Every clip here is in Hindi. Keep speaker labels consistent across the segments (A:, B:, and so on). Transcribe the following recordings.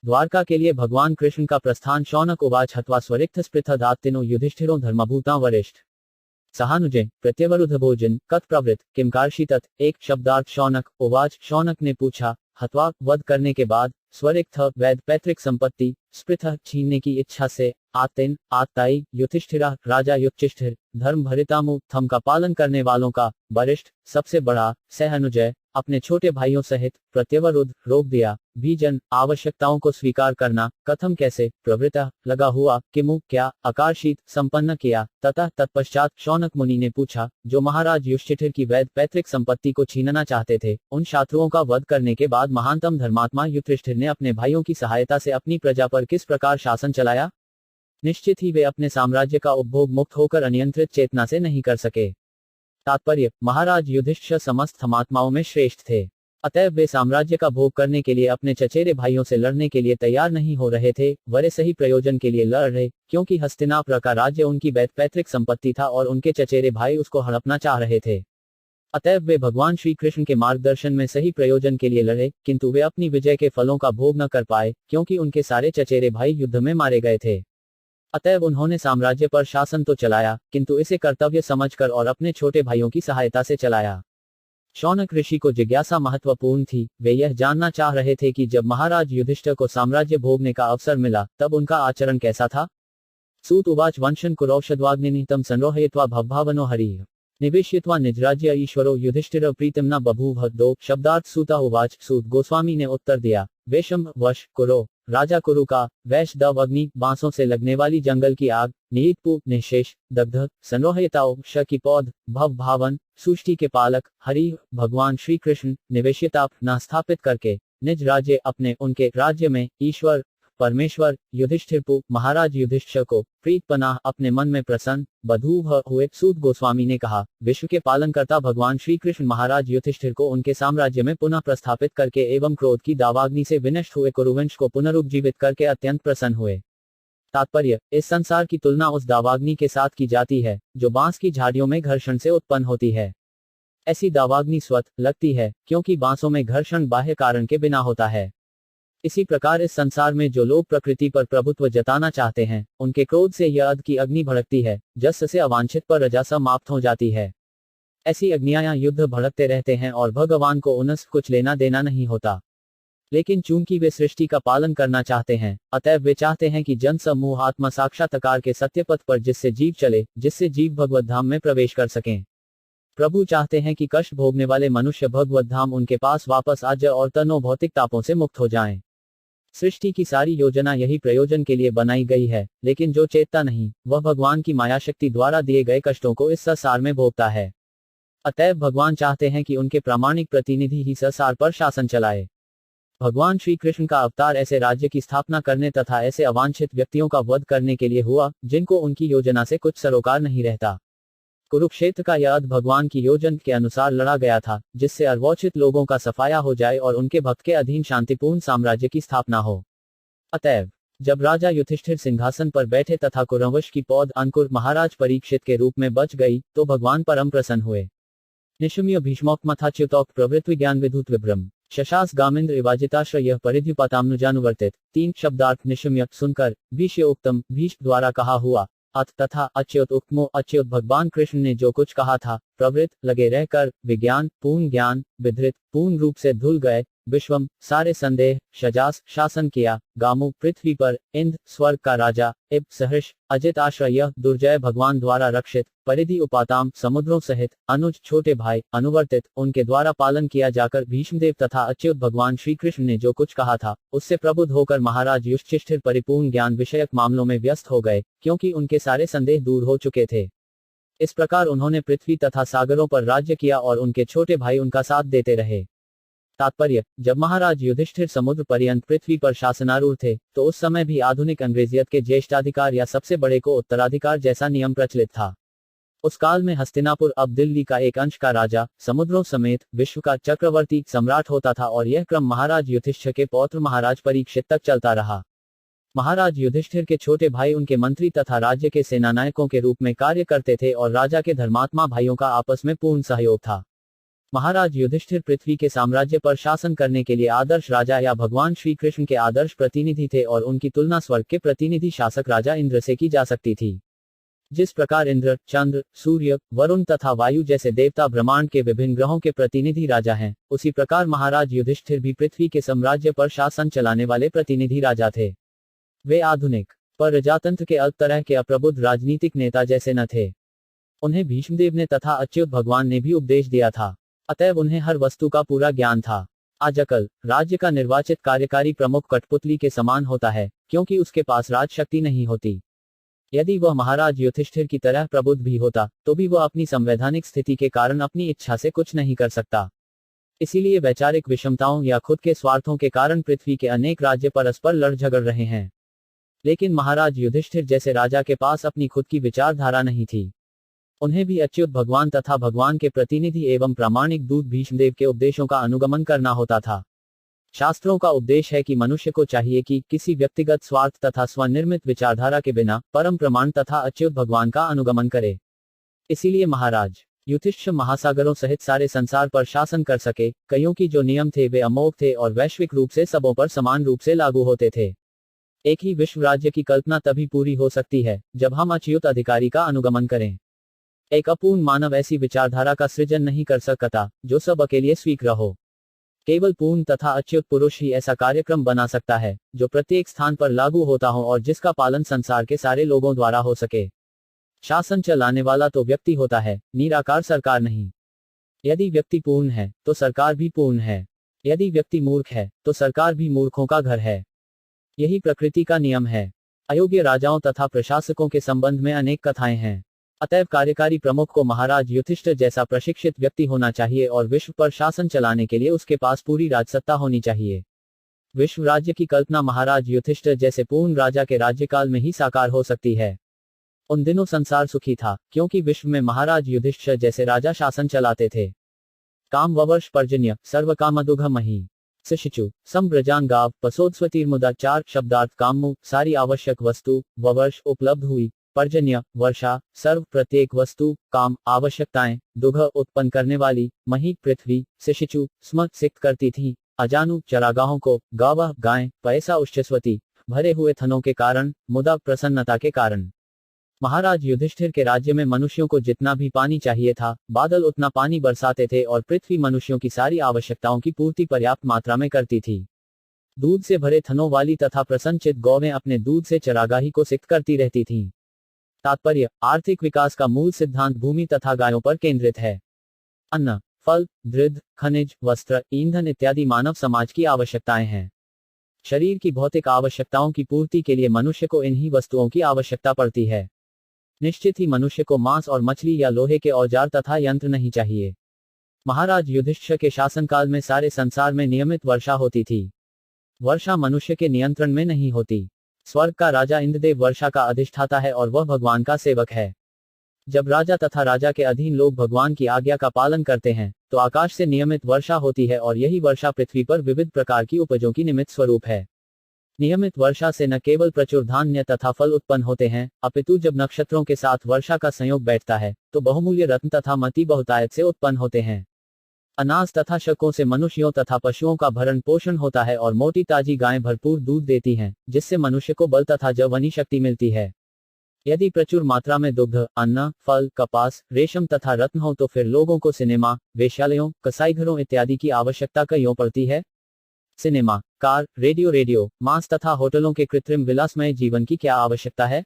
A: द्वारका के लिए भगवान कृष्ण का प्रस्थान। शौनक उवाच हत्वा स्वरिक्त स्पृथदात्तिनो युधिष्ठिरो धर्मभूता वरिष्ठ सहानुजय प्रत्यवरुद्ध भोजन कथ प्रवृत्त किम कार्षितत्। एक शब्दार्थ शौनक उवाच शौनक ने पूछा, हत्वा वध करने के बाद, स्वरिक्त वैद पैतृक संपत्ति, स्पृथ छीनने की इच्छा से, आत्तिन आत्ताई, युधिष्ठिरा राजा युधिष्ठिर, धर्म भरितामु थम का पालन करने वालों का, वरिष्ठ सबसे बड़ा, सहनुजय अपने छोटे भाइयों सहित, प्रत्यवरुद्ध रोक दिया, भीजन आवश्यकताओं को स्वीकार करना, कथम कैसे, प्रवृत्ता लगा हुआ, किमु क्या, आकार्षित संपन्न किया, तथा तत्पश्चात शौनक मुनि ने पूछा, जो महाराज युधिष्ठिर की वैद पैतृक संपत्ति को छीनना चाहते थे, उन शत्रुओं का वध करने के बाद महानतम धर्मात्मा युधिष्ठिर ने अपने भाइयों की सहायता से अपनी प्रजा पर किस प्रकार शासन चलाया। निश्चित ही वे अपने साम्राज्य का उपभोग मुक्त होकर अनियंत्रित चेतना से नहीं कर सके। तात्पर्य, महाराज युधिष्ठिर समस्त धर्मात्माओं में श्रेष्ठ थे, अतएव वे साम्राज्य का भोग करने के लिए अपने चचेरे भाइयों से लड़ने के लिए तैयार नहीं हो रहे थे, वरे सही प्रयोजन के लिए लड़ रहे, क्योंकि हस्तिनापुर का राज्य उनकी वैद पैतृक संपत्ति था और उनके चचेरे भाई उसको हड़पना चाह रहे थे। अतएव वे भगवान श्री कृष्ण के मार्गदर्शन में सही प्रयोजन के लिए लड़े, किंतु वे अपनी विजय के फलों का भोग न कर पाए, क्योंकि उनके सारे चचेरे भाई युद्ध में मारे गए थे। अतएव उन्होंने साम्राज्य पर शासन तो चलाया, किंतु इसे कर्तव्य समझकर और अपने छोटे भाइयों की सहायता से चलाया। शौनक ऋषि को जिज्ञासा महत्वपूर्ण थी, वे यह जानना चाह रहे थे कि जब महाराज युधिष्ठिर को साम्राज्य भोगने का अवसर मिला, तब उनका आचरण कैसा था। सूत उवाच वंशन कुरौषध्वाग्निनिहितं संरोहयित्वा भवभावनो हरिः निवेशयित्वा निजराज्य ईश्वरो युधिष्ठिर प्रीतिम न बभूव। दो शब्दार्थ सूता उवाच सूत गोस्वामी ने उत्तर दिया, वेशम वश कुरो राजा कुरु का, वैश दव अग्नि बांसों से लगने वाली जंगल की आग, निहितपु निशेष दग्ध, संरोहयिताओ श की पौध, भव भावन सृष्टि के पालक, हरि भगवान श्री कृष्ण, निवेशिताप न स्थापित करके, निज राज्य अपने उनके राज्य में, ईश्वर परमेश्वर युधिष्ठिरपु महाराज युधिष्ठिर को, प्रीत पनाह अपने मन में प्रसन्न बधूव हुए। सूत गोस्वामी ने कहा, विश्व के पालनकर्ता भगवान श्री कृष्ण महाराज युधिष्ठिर को उनके साम्राज्य में पुनः प्रस्थापित करके एवं क्रोध की दावाग्नि से विनष्ट हुए कुरुवंश को पुनरुज्जीवित करके अत्यंत प्रसन्न हुए। तात्पर्य, इस संसार की तुलना उस दावाग्नि के साथ की जाती है, जो बांस की झाड़ियों में घर्षण से उत्पन्न होती है। ऐसी दावाग्नि स्वत लगती है, क्योंकि बांसों में घर्षण बाह्य कारण के बिना होता है। इसी प्रकार इस संसार में जो लोग प्रकृति पर प्रभुत्व जताना चाहते हैं, उनके क्रोध से यह अध की अग्नि भड़कती है, जस से अवांछित पर रजा समाप्त हो जाती है। ऐसी अग्नियां युद्ध भड़कते रहते हैं और भगवान को उनसे कुछ लेना देना नहीं होता। लेकिन चूंकि वे सृष्टि का पालन करना चाहते हैं, अतएव वे चाहते हैं कि जन समूह आत्मा साक्षात्कार के सत्यपथ पर जिससे जीव चले, जिससे जीव भगवत धाम में प्रवेश कर सकें। प्रभु चाहते हैं कि कष्ट भोगने वाले मनुष्य भगवत धाम उनके पास वापस आ जाए और तनो भौतिक तापों से मुक्त हो जाएं। सृष्टि की सारी योजना यही प्रयोजन के लिए बनाई गई है, लेकिन जो चेतता नहीं, वह भगवान की माया शक्ति द्वारा दिए गए कष्टों को इस संसार में भोगता है। अतएव भगवान चाहते हैं कि उनके प्रामाणिक प्रतिनिधि ही संसार पर शासन चलाए। भगवान श्री कृष्ण का अवतार ऐसे राज्य की स्थापना करने तथा ऐसे अवांछित व्यक्तियों का वध करने के लिए हुआ, जिनको उनकी योजना से कुछ सरोकार नहीं रहता। कुरुक्षेत्र का यह युद्ध भगवान की योजना के अनुसार लड़ा गया था, जिससे अर्वोचित लोगों का सफाया हो जाए और उनके भक्त के अधीन शांतिपूर्ण साम्राज्य की स्थापना हो। अतएव जब राजा युधिष्ठिर सिंहासन पर बैठे तथा कुरुवंश की पौध अंकुर महाराज परीक्षित के रूप में बच गई, तो भगवान परम प्रसन्न हुए। निशम्य भीष्मोक्मथाच्युतोक प्रवृत्त विज्ञान विधुत विभ्रम शशास गामेन्द्र इवाजिताश्रय परिध्युपाताम्नुजानुवर्तित। तीन शब्दार्थ निशम्य सुनकर, भीष्य उक्तम भीष्म द्वारा कहा हुआ, अथ तथा अच्युत उक्तमो अच्युत भगवान कृष्ण ने जो कुछ कहा था, प्रवृत्त लगे रहकर, विज्ञान पूर्ण ज्ञान, विधृत पूर्ण रूप से धुल गए, विश्वम सारे संदेह, शजास शासन किया, गामु पृथ्वी पर, इंद्र स्वर्ग का राजा, इब सहर्ष अजित आश्रय दुर्जय भगवान द्वारा रक्षित, परिधि उपाताम समुद्रों सहित, अनुज छोटे भाई अनुवर्तित उनके द्वारा पालन किया जाकर भीष्मदेव तथा अच्युत भगवान श्री कृष्ण ने जो कुछ कहा था, उससे प्रबुद्ध होकर महाराज युधिष्ठिर परिपूर्ण ज्ञान विषयक मामलों में व्यस्त हो गए, क्योंकि उनके सारे संदेह दूर हो चुके थे। इस प्रकार उन्होंने पृथ्वी तथा सागरों पर राज्य किया और उनके छोटे भाई उनका साथ देते रहे। तात्पर्य, जब महाराज युधिष्ठिर समुद्र पर्यंत पृथ्वी पर शासनारूढ़ थे, तो उस समय भी आधुनिक अंग्रेजियत के ज्येष्ठाधिकार या सबसे बड़े को उत्तराधिकार जैसा नियम प्रचलित था। उस काल में हस्तिनापुर अब दिल्ली का एक अंश का राजा, समुद्रों समेत विश्व का चक्रवर्ती सम्राट होता था और यह क्रम महाराज युधिष्ठिर के पौत्र महाराज परीक्षित तक चलता रहा। महाराज युधिष्ठिर के छोटे भाई उनके मंत्री तथा राज्य के सेनानायकों के रूप में कार्य करते थे और राजा के धर्मात्मा भाइयों का आपस में पूर्ण सहयोग था। महाराज युधिष्ठिर पृथ्वी के साम्राज्य पर शासन करने के लिए आदर्श राजा या भगवान श्री कृष्ण के आदर्श प्रतिनिधि थे और उनकी तुलना स्वर्ग के प्रतिनिधि शासक राजा इंद्र से की जा सकती थी। जिस प्रकार इंद्र, चंद्र, सूर्य, वरुण तथा वायु जैसे देवता ब्रह्मांड के विभिन्न ग्रहों के प्रतिनिधि राजा हैं, उसी प्रकार महाराज युधिष्ठिर भी पृथ्वी के साम्राज्य पर शासन चलाने वाले प्रतिनिधि राजा थे। वे आधुनिक प्रजातंत्र के अलग तरह के अप्रबुद्ध राजनीतिक नेता जैसे न थे। उन्हें भीष्मदेव ने तथा अच्युत भगवान ने भी उपदेश दिया था, अतएव उन्हें हर वस्तु का पूरा ज्ञान था। आजकल राज्य का निर्वाचित कार्यकारी प्रमुख कठपुतली के समान होता है, क्योंकि उसके पास राजशक्ति नहीं होती। यदि वह महाराज युधिष्ठिर की तरह प्रबुद्ध भी होता, तो भी वह अपनी संवैधानिक स्थिति के कारण अपनी इच्छा से कुछ नहीं कर सकता। इसीलिए वैचारिक विषमताओं या खुद के स्वार्थों के कारण पृथ्वी के अनेक राज्य परस्पर लड़ झगड़ रहे हैं। लेकिन महाराज युधिष्ठिर जैसे राजा के पास अपनी खुद की विचारधारा नहीं थी। उन्हें भी अच्युत भगवान तथा भगवान के प्रतिनिधि एवं प्रामाणिक दूत भीष्मदेव के उपदेशों का अनुगमन करना होता था। शास्त्रों का उपदेश है कि मनुष्य को चाहिए कि किसी व्यक्तिगत स्वार्थ तथा स्वनिर्मित विचारधारा के बिना परम प्रमाण तथा अच्युत भगवान का अनुगमन करे। इसीलिए महाराज युधिष्ठिर महासागरों सहित सारे संसार पर शासन कर सके, कईयों की जो नियम थे वे अमोघ थे और वैश्विक रूप से सबों पर समान रूप से लागू होते थे। एक ही विश्व राज्य की कल्पना तभी पूरी हो सकती है जब हम अच्युत अधिकारी का अनुगमन करें। एक अपूर्ण मानव ऐसी विचारधारा का सृजन नहीं कर सकता जो सब अकेले स्वीकार हो। केवल पूर्ण तथा अच्युत पुरुष ही ऐसा कार्यक्रम बना सकता है जो प्रत्येक स्थान पर लागू होता हो और जिसका पालन संसार के सारे लोगों द्वारा हो सके। शासन चलाने वाला तो व्यक्ति होता है, निराकार सरकार नहीं। यदि व्यक्ति पूर्ण है तो सरकार भी पूर्ण है। यदि व्यक्ति मूर्ख है तो सरकार भी मूर्खों का घर है। यही प्रकृति का नियम है। अयोग्य राजाओं तथा प्रशासकों के संबंध में अनेक कथाएं हैं। अतएव कार्यकारी प्रमुख को महाराज युधिष्ठिर जैसा प्रशिक्षित व्यक्ति होना चाहिए और विश्व पर शासन चलाने के लिए उसके पास पूरी राजसत्ता होनी चाहिए। विश्व राज्य की कल्पना महाराज युधिष्ठिर जैसे पूर्ण राजा के राज्यकाल में ही साकार हो सकती है। उन दिनों संसार सुखी था, क्योंकि विश्व में महाराज युधिष्ठिर जैसे राजा शासन चलाते थे। काम ववर्ष पर्जन्य सर्वकामदुघ मही शिशु संब्रजान गाव पसोदस्वतीर्मुदा 4 शब्दार्थ कामु सारी आवश्यक वस्तु ववर्ष उपलब्ध हुई, पर्जन्य वर्षा सर्व प्रत्येक वस्तु, काम आवश्यकताएं, दुघ उत्पन्न करने वाली, मही पृथ्वी, शिशु स्म सिक्त करती थी, अजानु चरागाहों को, गावह गायें, पैसा उच्छस्वती भरे हुए थनों के कारण, मुदा प्रसन्नता के कारण। महाराज युधिष्ठिर के राज्य में मनुष्यों को जितना भी पानी चाहिए था, बादल उतना पानी बरसाते थे और पृथ्वी मनुष्यों की सारी आवश्यकताओं की पूर्ति पर्याप्त मात्रा में करती थी। दूध से भरे थनों वाली तथा प्रसन्नचित गौवें अपने दूध से चरागाही को सिक्त करती रहती थीं। तात्पर्य, आर्थिक विकास का मूल सिद्धांत भूमि तथा गायों पर केंद्रित है। अन्न, फल, दृढ़, खनिज, वस्त्र, ईंधन इत्यादि मानव समाज की आवश्यकताएं हैं। शरीर की भौतिक आवश्यकताओं की पूर्ति के लिए मनुष्य को इन्हीं वस्तुओं की आवश्यकता पड़ती है। निश्चित ही मनुष्य को मांस और मछली या लोहे के औजार तथा यंत्र नहीं चाहिए। महाराज युधिष्ठिर के शासनकाल में सारे संसार में नियमित वर्षा होती थी। वर्षा मनुष्य के नियंत्रण में नहीं होती। स्वर्ग का राजा इंद्रदेव वर्षा का अधिष्ठाता है और वह भगवान का सेवक है। जब राजा तथा राजा के अधीन लोग भगवान की आज्ञा का पालन करते हैं तो आकाश से नियमित वर्षा होती है और यही वर्षा पृथ्वी पर विविध प्रकार की उपजों की निमित्त स्वरूप है। नियमित वर्षा से न केवल प्रचुर धान्य तथा फल उत्पन्न होते हैं, अपितु जब नक्षत्रों के साथ वर्षा का संयोग बैठता है तो बहुमूल्य रत्न तथा मति बहुतायत से उत्पन्न होते हैं। अनाज तथा शकों से मनुष्यों तथा पशुओं का भरण पोषण होता है और मोटी ताजी गायें भरपूर दूध देती हैं, जिससे मनुष्य को बल तथा यौवनी शक्ति मिलती है। यदि प्रचुर मात्रा में दुग्ध, अन्न, फल, कपास, रेशम तथा रत्न हो तो फिर लोगों को सिनेमा, वेश्यालयों, कसाईघरों इत्यादि की आवश्यकता क्यों पड़ती है? सिनेमा, कार, रेडियो, मांस तथा होटलों के कृत्रिम विलासमय जीवन की क्या आवश्यकता है?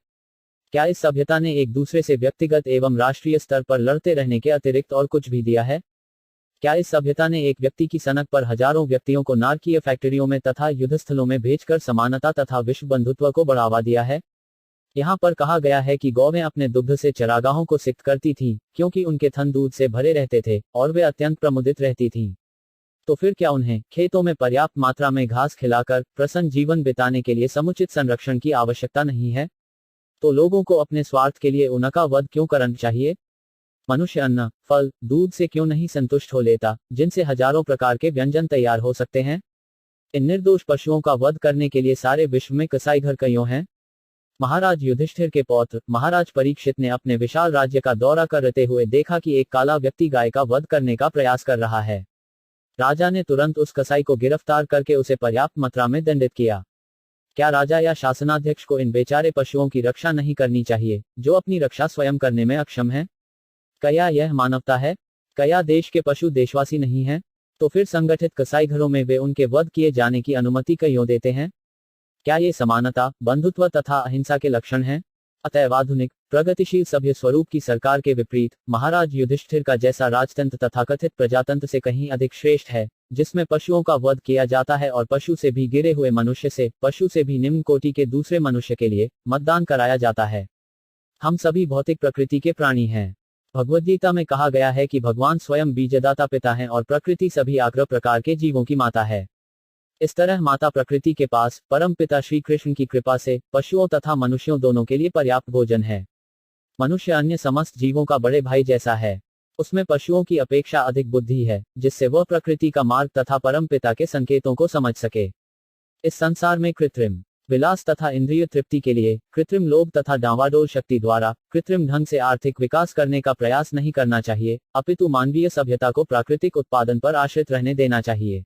A: क्या इस सभ्यता ने एक दूसरे से व्यक्तिगत एवं राष्ट्रीय स्तर पर लड़ते रहने के अतिरिक्त और कुछ भी दिया है? क्या इस सभ्यता ने एक व्यक्ति की सनक पर हजारों व्यक्तियों को नारकीय फैक्ट्रियों में तथा युद्धस्थलों में भेजकर समानता तथा विश्व बंधुत्व को बढ़ावा दिया है? यहाँ पर कहा गया है कि गौवें अपने दुग्ध से चरागाहों को सिक्त करती थीं, क्योंकि उनके थन दूध से भरे रहते थे और वे अत्यंत प्रमुदित रहती थीं। तो फिर क्या उन्हें खेतों में पर्याप्त मात्रा में घास खिलाकर प्रसन्न जीवन बिताने के लिए समुचित संरक्षण की आवश्यकता नहीं है? तो लोगों को अपने स्वार्थ के लिए उनका वध क्यों करना चाहिए? मनुष्य अन्न, फल, दूध से क्यों नहीं संतुष्ट हो लेता, जिनसे हजारों प्रकार के व्यंजन तैयार हो सकते हैं? इन निर्दोष पशुओं का वध करने के लिए सारे विश्व में कसाईघर क्यों हैं? महाराज युधिष्ठिर के पौत्र महाराज परीक्षित ने अपने विशाल राज्य का दौरा करते हुए देखा कि एक काला व्यक्ति गाय का वध करने का प्रयास कर रहा है। राजा ने तुरंत उस कसाई को गिरफ्तार करके उसे पर्याप्त मात्रा में दंडित किया। क्या राजा या शासनाध्यक्ष को इन बेचारे पशुओं की रक्षा नहीं करनी चाहिए, जो अपनी रक्षा स्वयं करने में अक्षम है? क्या यह मानवता है? क्या देश के पशु देशवासी नहीं हैं? तो फिर संगठित कसाई घरों में वे उनके वध किए जाने की अनुमति क्यों देते हैं? क्या ये समानता, बंधुत्व तथा अहिंसा के लक्षण हैं? अतएव आधुनिक प्रगतिशील सभ्य स्वरूप की सरकार के विपरीत महाराज युधिष्ठिर का जैसा राजतंत्र तथाकथित प्रजातंत्र से कहीं अधिक श्रेष्ठ है, जिसमें पशुओं का वध किया जाता है और पशु से भी गिरे हुए मनुष्य से, पशु से भी निम्न कोटि के दूसरे मनुष्य के लिए मतदान कराया जाता है। हम सभी भौतिक प्रकृति के प्राणी हैं। भगवद्गीता में कहा गया है कि भगवान स्वयं बीजदाता पिता हैं और प्रकृति सभी आग्रह प्रकार के जीवों की माता है। इस तरह माता प्रकृति के पास परम पिता श्री कृष्ण की कृपा से पशुओं तथा मनुष्यों दोनों के लिए पर्याप्त भोजन है। मनुष्य अन्य समस्त जीवों का बड़े भाई जैसा है। उसमें पशुओं की अपेक्षा अधिक बुद्धि है, जिससे वह प्रकृति का मार्ग तथा परम पिता के संकेतों को समझ सके। इस संसार में कृत्रिम विलास तथा इंद्रिय तृप्ति के लिए, कृत्रिम लोभ तथा डांवाडोल शक्ति द्वारा कृत्रिम ढंग से आर्थिक विकास करने का प्रयास नहीं करना चाहिए, अपितु मानवीय सभ्यता को प्राकृतिक उत्पादन पर आश्रित रहने देना चाहिए।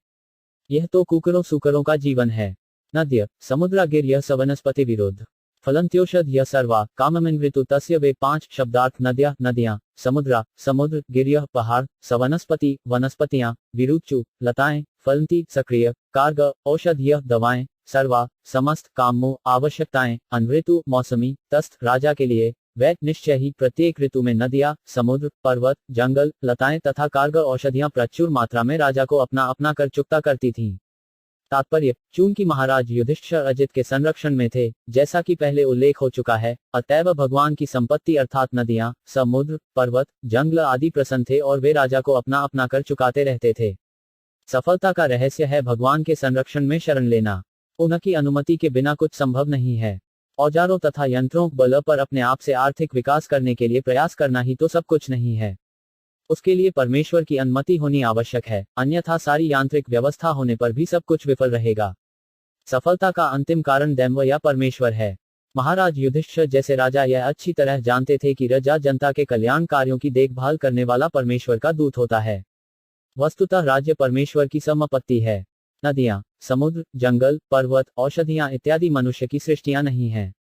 A: यह तो कुकरों सुकरों का जीवन है। नद्य समुद्रा गिर यह सवनस्पति विरुद्ध फलंत्योषध यह सर्वा काममिन्वृतु तस्य वे 5 शब्दार्थ नद्या नदियां, समुद्रा समुद्र, गिर्यः पहाड़, सवनस्पति वनस्पतियां, विरुचु लताएं, फलंती सक्रिय, कार्ग औषध यह दवाएं, सर्वा समस्त, कामो आवश्यकताएं, अनृतु मौसमी, तस्थ राजा के लिए, वै निश्चय ही प्रत्येक ऋतु में नदियां, समुद्र, पर्वत, जंगल, लताएं तथा कारगर औषधियां प्रचुर मात्रा में राजा को अपना अपना कर चुकता करती थीं। तात्पर्य, चूंकि महाराज युधिष्ठिर अजित के संरक्षण में थे, जैसा कि पहले उल्लेख हो चुका है, अतएव भगवान की संपत्ति अर्थात नदियां, समुद्र, पर्वत, जंगल आदि प्रसन्न थे और वे राजा को अपना अपना कर चुकाते रहते थे। सफलता का रहस्य है भगवान के संरक्षण में शरण लेना। उनकी अनुमति के बिना कुछ संभव नहीं है। औजारों तथा यंत्रों बल पर अपने आप से आर्थिक विकास करने के लिए प्रयास करना ही तो सब कुछ नहीं है। उसके लिए परमेश्वर की अनुमति होनी आवश्यक है, अन्यथा सारी यांत्रिक व्यवस्था होने पर भी सब कुछ विफल रहेगा। सफलता का अंतिम कारण दैव या परमेश्वर है। महाराज युधिष्ठिर जैसे राजा यह अच्छी तरह जानते थे कि राजा जनता के कल्याण कार्यों की देखभाल करने वाला परमेश्वर का दूत होता है। वस्तुतः राज्य परमेश्वर की संपत्ति है। नदियां, समुद्र, जंगल, पर्वत, औषधियां इत्यादि मनुष्य की सृष्टियां नहीं हैं।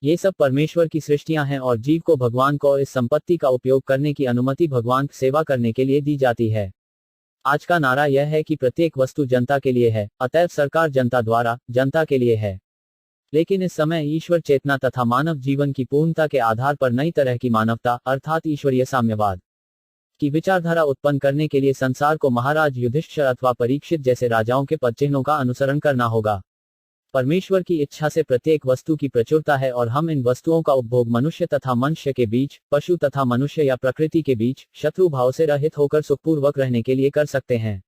A: ये सब परमेश्वर की सृष्टियां हैं और जीव को भगवान को इस संपत्ति का उपयोग करने की अनुमति भगवान की सेवा करने के लिए दी जाती है। आज का नारा यह है कि प्रत्येक वस्तु जनता के लिए है, अतएव सरकार जनता द्वारा जनता के लिए है। लेकिन इस समय ईश्वर चेतना तथा मानव जीवन की पूर्णता के आधार पर नई तरह की मानवता अर्थात ईश्वरीय साम्यवाद की विचारधारा उत्पन्न करने के लिए संसार को महाराज युधिष्ठिर अथवा परीक्षित जैसे राजाओं के पदचिन्हों का अनुसरण करना होगा। परमेश्वर की इच्छा से प्रत्येक वस्तु की प्रचुरता है और हम इन वस्तुओं का उपभोग मनुष्य तथा मनुष्य के बीच, पशु तथा मनुष्य या प्रकृति के बीच शत्रु भाव से रहित होकर सुखपूर्वक रहने के लिए कर सकते हैं।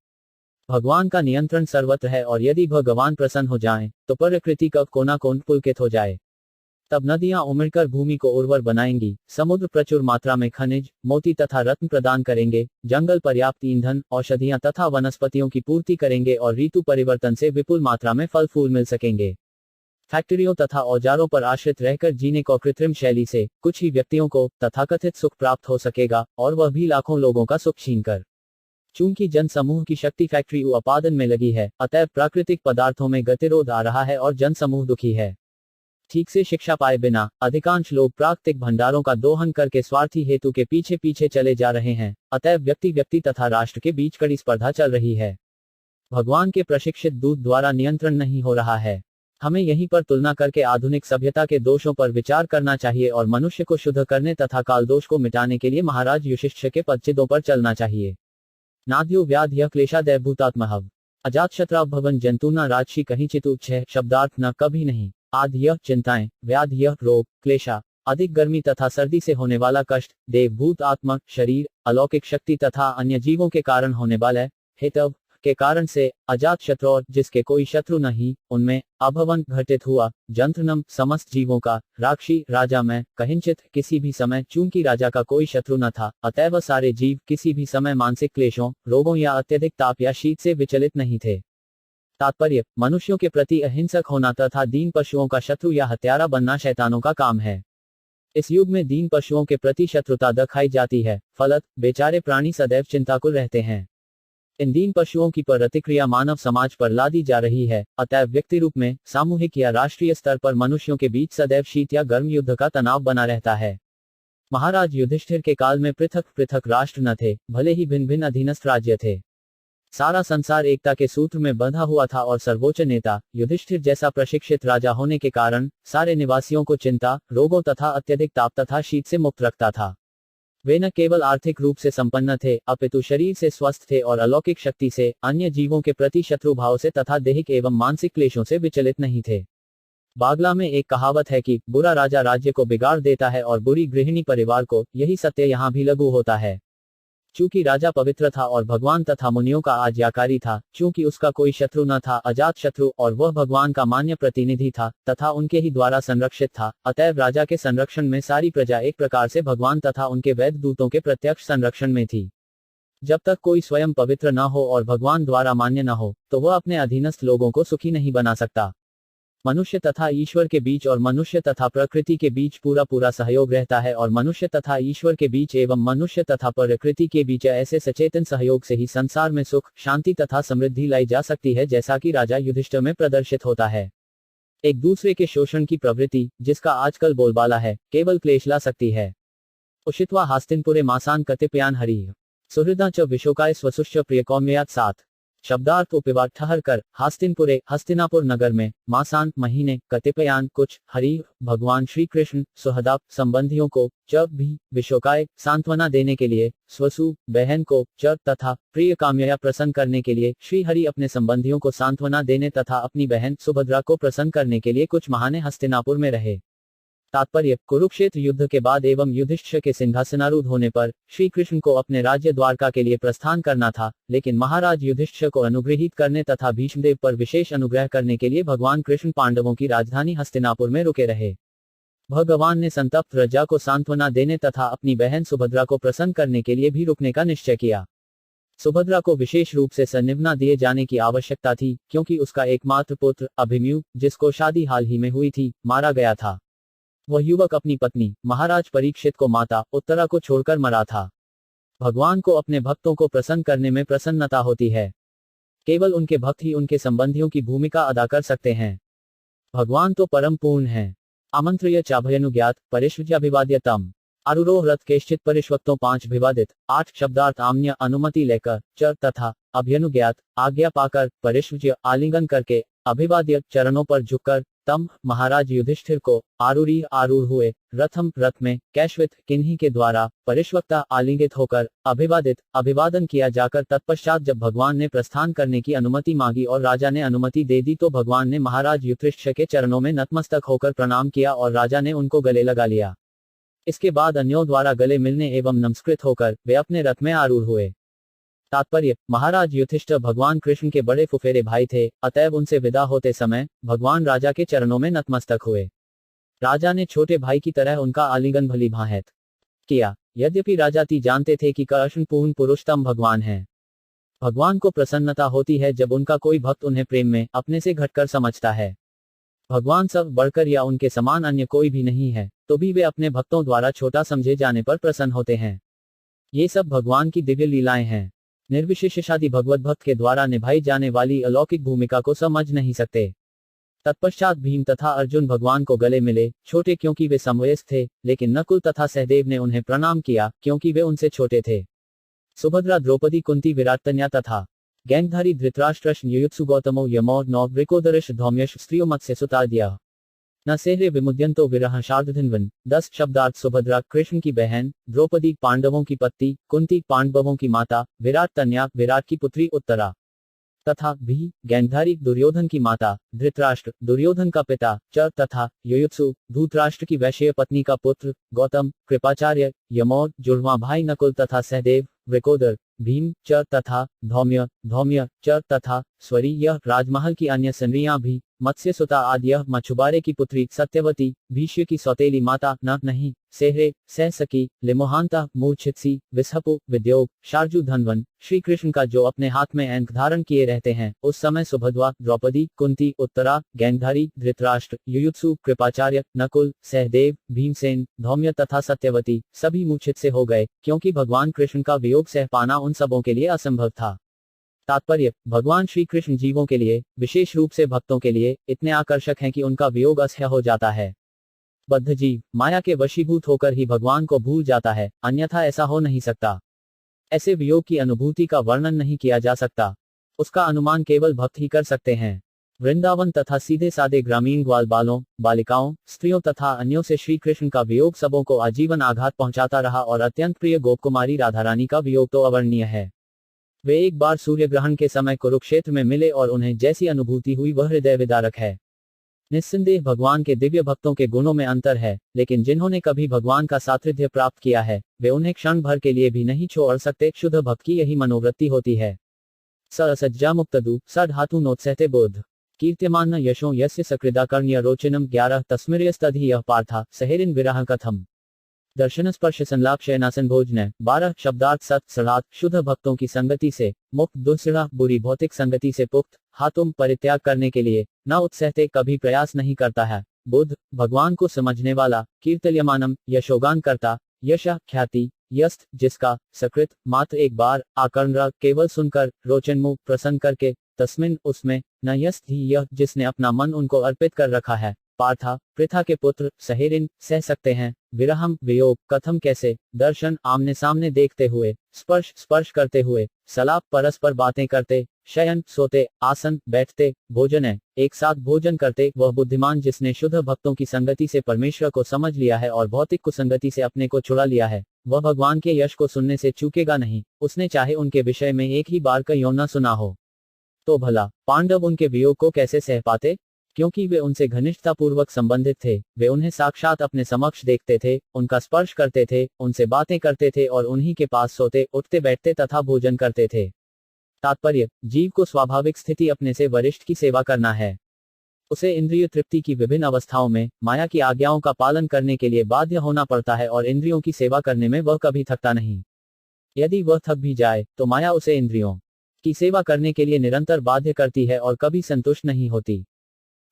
A: भगवान का नियंत्रण सर्वत्र है और यदि भगवान प्रसन्न हो जाएं, तो प्रकृति का कोना कोन पुलकित हो जाए। तब नदियां उमड़कर भूमि को उर्वर बनाएंगी, समुद्र प्रचुर मात्रा में खनिज, मोती तथा रत्न प्रदान करेंगे, जंगल पर्याप्त ईंधन, औषधियां तथा वनस्पतियों की पूर्ति करेंगे और ऋतु परिवर्तन से विपुल मात्रा में फल फूल मिल सकेंगे। फैक्ट्रियों तथा औजारों पर आश्रित रहकर जीने को कृत्रिम शैली से कुछ ही व्यक्तियों को तथाकथित सुख प्राप्त हो सकेगा और वह भी लाखों लोगों का सुख छीनकर। चूंकि जन समूह की शक्ति फैक्ट्री उत्पादन में लगी है, अतएव प्राकृतिक पदार्थों में गतिरोध आ रहा है और जन समूह दुखी है। ठीक से शिक्षा पाए बिना अधिकांश लोग प्राकृतिक भंडारों का दोहन करके स्वार्थी हेतु के पीछे पीछे चले जा रहे हैं, अतएव व्यक्ति तथा राष्ट्र के बीच कड़ी स्पर्धा चल रही है। भगवान के प्रशिक्षित दूत द्वारा नियंत्रण नहीं हो रहा है। हमें यहीं पर तुलना करके आधुनिक सभ्यता के दोषों पर विचार करना चाहिए और मनुष्य को शुद्ध करने तथा काल दोष को मिटाने के लिए महाराज युधिष्ठिर के पदचिन्हों पर चलना चाहिए। नाद्यो व्याध यह क्लेशादय भूतात्महव अजातशत्राव भवन जंतुना राजशी कहीं चितु छह शब्दार्थ न कभी नहीं। आद यह चिंताएं, व्याध यह रोग, क्लेशा अधिक गर्मी तथा सर्दी से होने वाला कष्ट, देव भूत आत्मा शरीर, अलौकिक शक्ति तथा अन्य जीवों के कारण होने वाला हेतव के कारण से, अजात शत्रु जिसके कोई शत्रु नहीं, उनमें अभवन घटित हुआ, जंत्रनम समस्त जीवों का, राक्षी राजा में कहिंचित किसी भी समय, चूंकि राजा का कोई शत्रु न था, अतएव सारे जीव किसी भी समय मानसिक क्लेशों, रोगों या अत्यधिक ताप या शीत से विचलित नहीं थे। तात्पर्य, मनुष्यों के प्रति अहिंसक होना तथा दीन पशुओं का शत्रु या हत्यारा बनना शैतानों का काम है। इस युग में दीन पशुओं के प्रति शत्रुता दिखाई जाती है, फलत बेचारे प्राणी सदैव चिंताकुल रहते हैं। इन दीन पशुओं की प्रतिक्रिया मानव समाज पर लादी जा रही है, अतएव व्यक्ति रूप में, सामूहिक या राष्ट्रीय स्तर पर मनुष्यों के बीच सदैव शीत या गर्म युद्ध का तनाव बना रहता है। महाराज युधिष्ठिर के काल में पृथक पृथक राष्ट्र न थे, भले ही भिन्न भिन्न अधीनस्थ राज्य थे। सारा संसार एकता के सूत्र में बंधा हुआ था और सर्वोच्च नेता, युधिष्ठिर जैसा प्रशिक्षित राजा होने के कारण, सारे निवासियों को चिंता, रोगों तथा अत्यधिक ताप तथा शीत से मुक्त रखता था। वे न केवल आर्थिक रूप से संपन्न थे, अपितु शरीर से स्वस्थ थे और अलौकिक शक्ति से, अन्य जीवों के प्रति शत्रु भाव से तथा दैहिक एवं मानसिक क्लेशों से विचलित नहीं थे। बागला में एक कहावत है कि बुरा राजा राज्य को बिगाड़ देता है और बुरी गृहिणी परिवार को, यही सत्य यहाँ भी लागू होता है। चूंकि राजा पवित्र था और भगवान तथा मुनियों का आज्ञाकारी था, चूंकि उसका कोई शत्रु न था अजात शत्रु और वह भगवान का मान्य प्रतिनिधि था तथा उनके ही द्वारा संरक्षित था, अतएव राजा के संरक्षण में सारी प्रजा एक प्रकार से भगवान तथा उनके वैद्य दूतों के प्रत्यक्ष संरक्षण में थी। जब तक कोई स्वयं पवित्र न हो और भगवान द्वारा मान्य न हो, तो वह अपने अधीनस्थ लोगों को सुखी नहीं बना सकता। मनुष्य तथा ईश्वर के बीच और मनुष्य तथा प्रकृति के बीच पूरा पूरा सहयोग रहता है और मनुष्य तथा ईश्वर के बीच एवं मनुष्य तथा प्रकृति के बीच ऐसे सचेतन सहयोग से ही संसार में सुख, शांति तथा समृद्धि लाई जा सकती है, जैसा कि राजा युधिष्ठिर में प्रदर्शित होता है। एक दूसरे के शोषण की प्रवृत्ति, जिसका आजकल बोलबाला है, केवल क्लेश ला सकती है। उषित्वा हास्तिनपुरे मासान कतिपयान हरिः सुहृदा च विशोकाय स्वसुश्च प्रियकौम्यात् साथ। शब्दार्थ उपविभाग ठहर कर, हास्तिनपुरे हस्तिनापुर नगर में, मासान महीने, कतिपयान कुछ, हरि भगवान श्री कृष्ण, सुहृदा संबंधियों को, च भी विशोकाय सांत्वना देने के लिए, स्वसु बहन को, च तथा प्रिय काम्या प्रसन्न करने के लिए, श्री हरि अपने संबंधियों को सांत्वना देने तथा अपनी बहन सुभद्रा को प्रसन्न करने के लिए कुछ महीने हस्तिनापुर में रहे। तात्पर्य, कुरुक्षेत्र युद्ध के बाद एवं युधिष्ठिर के सिंहासनारूढ़ होने पर श्री कृष्ण को अपने राज्य द्वारका के लिए प्रस्थान करना था, लेकिन महाराज युधिष्ठिर को अनुग्रहित करने तथा भीष्मदेव पर विशेष अनुग्रह करने के लिए भगवान कृष्ण पांडवों की राजधानी हस्तिनापुर में रुके रहे। भगवान ने संतप्त प्रजा को सांत्वना देने तथा अपनी बहन सुभद्रा को प्रसन्न करने के लिए भी रुकने का निश्चय किया। सुभद्रा को विशेष रूप से संनिवना दिए जाने की आवश्यकता थी, क्योंकि उसका एकमात्र पुत्र अभिमन्यु, जिसको शादी हाल ही में हुई थी, मारा गया था। वह युवक अपनी पत्नी महाराज परीक्षित को माता उत्तरा को छोड़कर मरा था। भगवान को अपने भक्तों को प्रसन्न करने में प्रसन्नता होती है। केवल उनके भक्त ही उनके संबंधियों की भूमिका अदा कर सकते हैं। भगवान तो परम पूर्ण है। आमंत्र्य चाभयनुज्ञात परिष्वज्याभिवाद्यतम आरूरोह रथ केश्चित परिष्वक्तों 5 विवादित 8 शब्दार्थ आम्य अनुमति लेकर, च तथा अभ्यनुज्ञात आज्ञा पाकर, परिष्वज्य आलिंगन करके, अभिवाद्य चरणों पर झुककर, तम महाराज युधिष्ठिर को, आरूढ़ आरूढ़ हुए, रथम रथ में, कैश्वित किन्हीं के द्वारा, परिष्वक्ता आलिंगित होकर, अभिवादित अभिवादन किया जाकर, तत्पश्चात जब भगवान ने प्रस्थान करने की अनुमति मांगी और राजा ने अनुमति दे दी तो भगवान ने महाराज युधिष्ठिर के चरणों में नतमस्तक होकर प्रणाम किया और राजा ने उनको गले लगा लिया। इसके बाद अन्यों द्वारा गले मिलने एवं नमस्कृत होकर वे अपने रथ में आरूढ़ हुए। तात्पर्य, महाराज युधिष्ठिर भगवान कृष्ण के बड़े फुफेरे भाई थे, अतएव उनसे विदा होते समय भगवान राजा के चरणों में नतमस्तक हुए। राजा ने छोटे भाई की तरह उनका आलिंगन भली भांति किया। यद्यपि राजा ती जानते थे कि कृष्ण पूर्ण पुरुषोत्तम भगवान है। भगवान को प्रसन्नता होती है जब उनका कोई भक्त उन्हें प्रेम में अपने से घटकर समझता है। भगवान सब बढ़कर या उनके समान अन्य कोई भी नहीं है, तो भी वे अपने भक्तों द्वारा छोटा समझे जाने पर प्रसन्न होते हैं। ये सब भगवान की दिव्य लीलाएं हैं। निर्विशेषादि भगवत भक्त के द्वारा निभाई जाने वाली अलौकिक भूमिका को समझ नहीं सकते। तत्पश्चात भीम तथा अर्जुन भगवान को गले मिले, छोटे क्योंकि वे समवयस्क थे, लेकिन नकुल तथा सहदेव ने उन्हें प्रणाम किया क्योंकि वे उनसे छोटे थे। सुभद्रा द्रौपदी कुंती विराटन्या तथा गैंगधारी धृतराष्ट्रश युयुत्सु गौतमो यमो नौ वृकोदरश धौम्यश स्त्रियो मत्स्य सुताद्या न सेहरे विमुद्यंतो विरह शार्दधिन्वन। 10 शब्दार्थ सुभद्रा कृष्ण की बहन, द्रौपदी पांडवों की पत्नी, कुंती पांडवों की माता, विराट तन्या विराट की पुत्री उत्तरा तथा भी गैंगधारी दुर्योधन की माता, धृतराष्ट्र दुर्योधन का पिता, च तथा युयुत्सु धूतराष्ट्र की वैश्य पत्नी का पुत्र, गौतम कृपाचार्य, यमोर जुड़वा भाई नकुल तथा सहदेव, वृकोदर भीम, च तथा धौम्य च तथा स्वरी यह राजमहल की अन्य सन्रियां भी, मत्स्य सुता आदि यह मछुबारे की पुत्री सत्यवती, भीष्म की सौतेली माता न नहीं, सेहरे, सह सकी, लिमोहांता, मूर्छितसी, विसहपु, विद्योग, शार्जू धनवन, श्री कृष्ण का जो अपने हाथ में अंक धारण किए रहते हैं, उस समय सुभद्वा, द्रौपदी, कुंती, उत्तरा, गैंगधारी, धृतराष्ट्र, युयुत्सु, कृपाचार्य, नकुल, सहदेव, भीमसेन, धौम्य तथा सत्यवती, सभी मूर्छित से हो गए, क्योंकि भगवान कृष्ण का वियोग सह पाना उन सबों के लिए असंभव था। तात्पर्य, भगवान श्री कृष्ण जीवों के लिए, विशेष रूप से भक्तों के लिए, इतने आकर्षक हैं कि उनका वियोग असह्य हो जाता है। बद्ध जीव, माया के वशीभूत होकर ही भगवान को भूल जाता है, अन्यथा ऐसा हो नहीं सकता। ऐसे वियोग की अनुभूति का वर्णन नहीं किया जा सकता। उसका अनुमान केवल भक्त ही कर सकते हैं। वृंदावन तथा सीधे साधे ग्रामीण ग्वाल बालों, बालिकाओं, स्त्रियों तथा अन्यों से श्री कृष्ण का वियोग सबों को आजीवन आघात पहुंचाता रहा और अत्यंत प्रिय गोपकुमारी राधा रानी का वियोग तो अवर्णनीय है। वे एक बार सूर्य ग्रहण के समय कुरुक्षेत्र में मिले और उन्हें जैसी अनुभूति हुई वह हृदय विदारक है। निस्संदेह भगवान के दिव्य भक्तों के गुणों में अंतर है, लेकिन जिन्होंने कभी भगवान का सानिध्य प्राप्त किया है, वे उन्हें क्षण भर के लिए भी नहीं छोड़ सकते। शुद्ध भक्त की यही मनोवृत्ति होती है। स असज्जा मुक्तदु स धातु नोत्सहते बोध कीर्त्यमान यशो यस्य सकृदाकर्ण्य रोचनम 11 तस्मिर्यस्तधि यह पार्था सहेरिन विरह कथम दर्शन स्पर्श संलाप शयनासन भोजन 12 शब्दार्थ सत सड़ात शुद्ध भक्तों की संगति से मुक्त, दुस्सह बुरी भौतिक संगति से पुक्त, हाथुम परित्याग करने के लिए न उत्सहते कभी प्रयास नहीं करता है। बुद्ध, भगवान को समझने वाला, कीर्तल्यमानम यशोगान करता, यश ख्याति, यस्त जिसका, सकृत मात्र एक बार, आकर्ण केवल सुनकर, रोचनमुख प्रसन्न करके, तस्मिन उसमें, न यस्त ही यह जिसने अपना मन उनको अर्पित कर रखा है, पार्था पृथा के पुत्र, सहेरिन सह सकते हैं, विरहम वियोग कथम कैसे, दर्शन आमने सामने देखते हुए, स्पर्श स्पर्श करते हुए, सलाप परस्पर बातें करते, शयन सोते, आसन बैठते, भोजन है एक साथ भोजन करते। वह बुद्धिमान जिसने शुद्ध भक्तों की संगति से परमेश्वर को समझ लिया है और भौतिक कुसंगति से अपने को छुड़ा लिया है, वह भगवान के यश को सुनने से चूकेगा नहीं, उसने चाहे उनके विषय में एक ही बार क्यों न सुना हो। तो भला पांडव उनके वियोग को कैसे सह पाते? क्योंकि वे उनसे घनिष्ठतापूर्वक संबंधित थे, वे उन्हें साक्षात अपने समक्ष देखते थे, उनका स्पर्श करते थे, उनसे बातें करते थे और उन्हीं के पास सोते, उठते बैठते तथा भोजन करते थे। तात्पर्य, जीव को स्वाभाविक स्थिति अपने से वरिष्ठ की सेवा करना है। उसे इंद्रिय तृप्ति की विभिन्न अवस्थाओं में माया की आज्ञाओं का पालन करने के लिए बाध्य होना पड़ता है और इंद्रियों की सेवा करने में वह कभी थकता नहीं। यदि वह थक भी जाए तो माया उसे इंद्रियों की सेवा करने के लिए निरंतर बाध्य करती है और कभी संतुष्ट नहीं होती।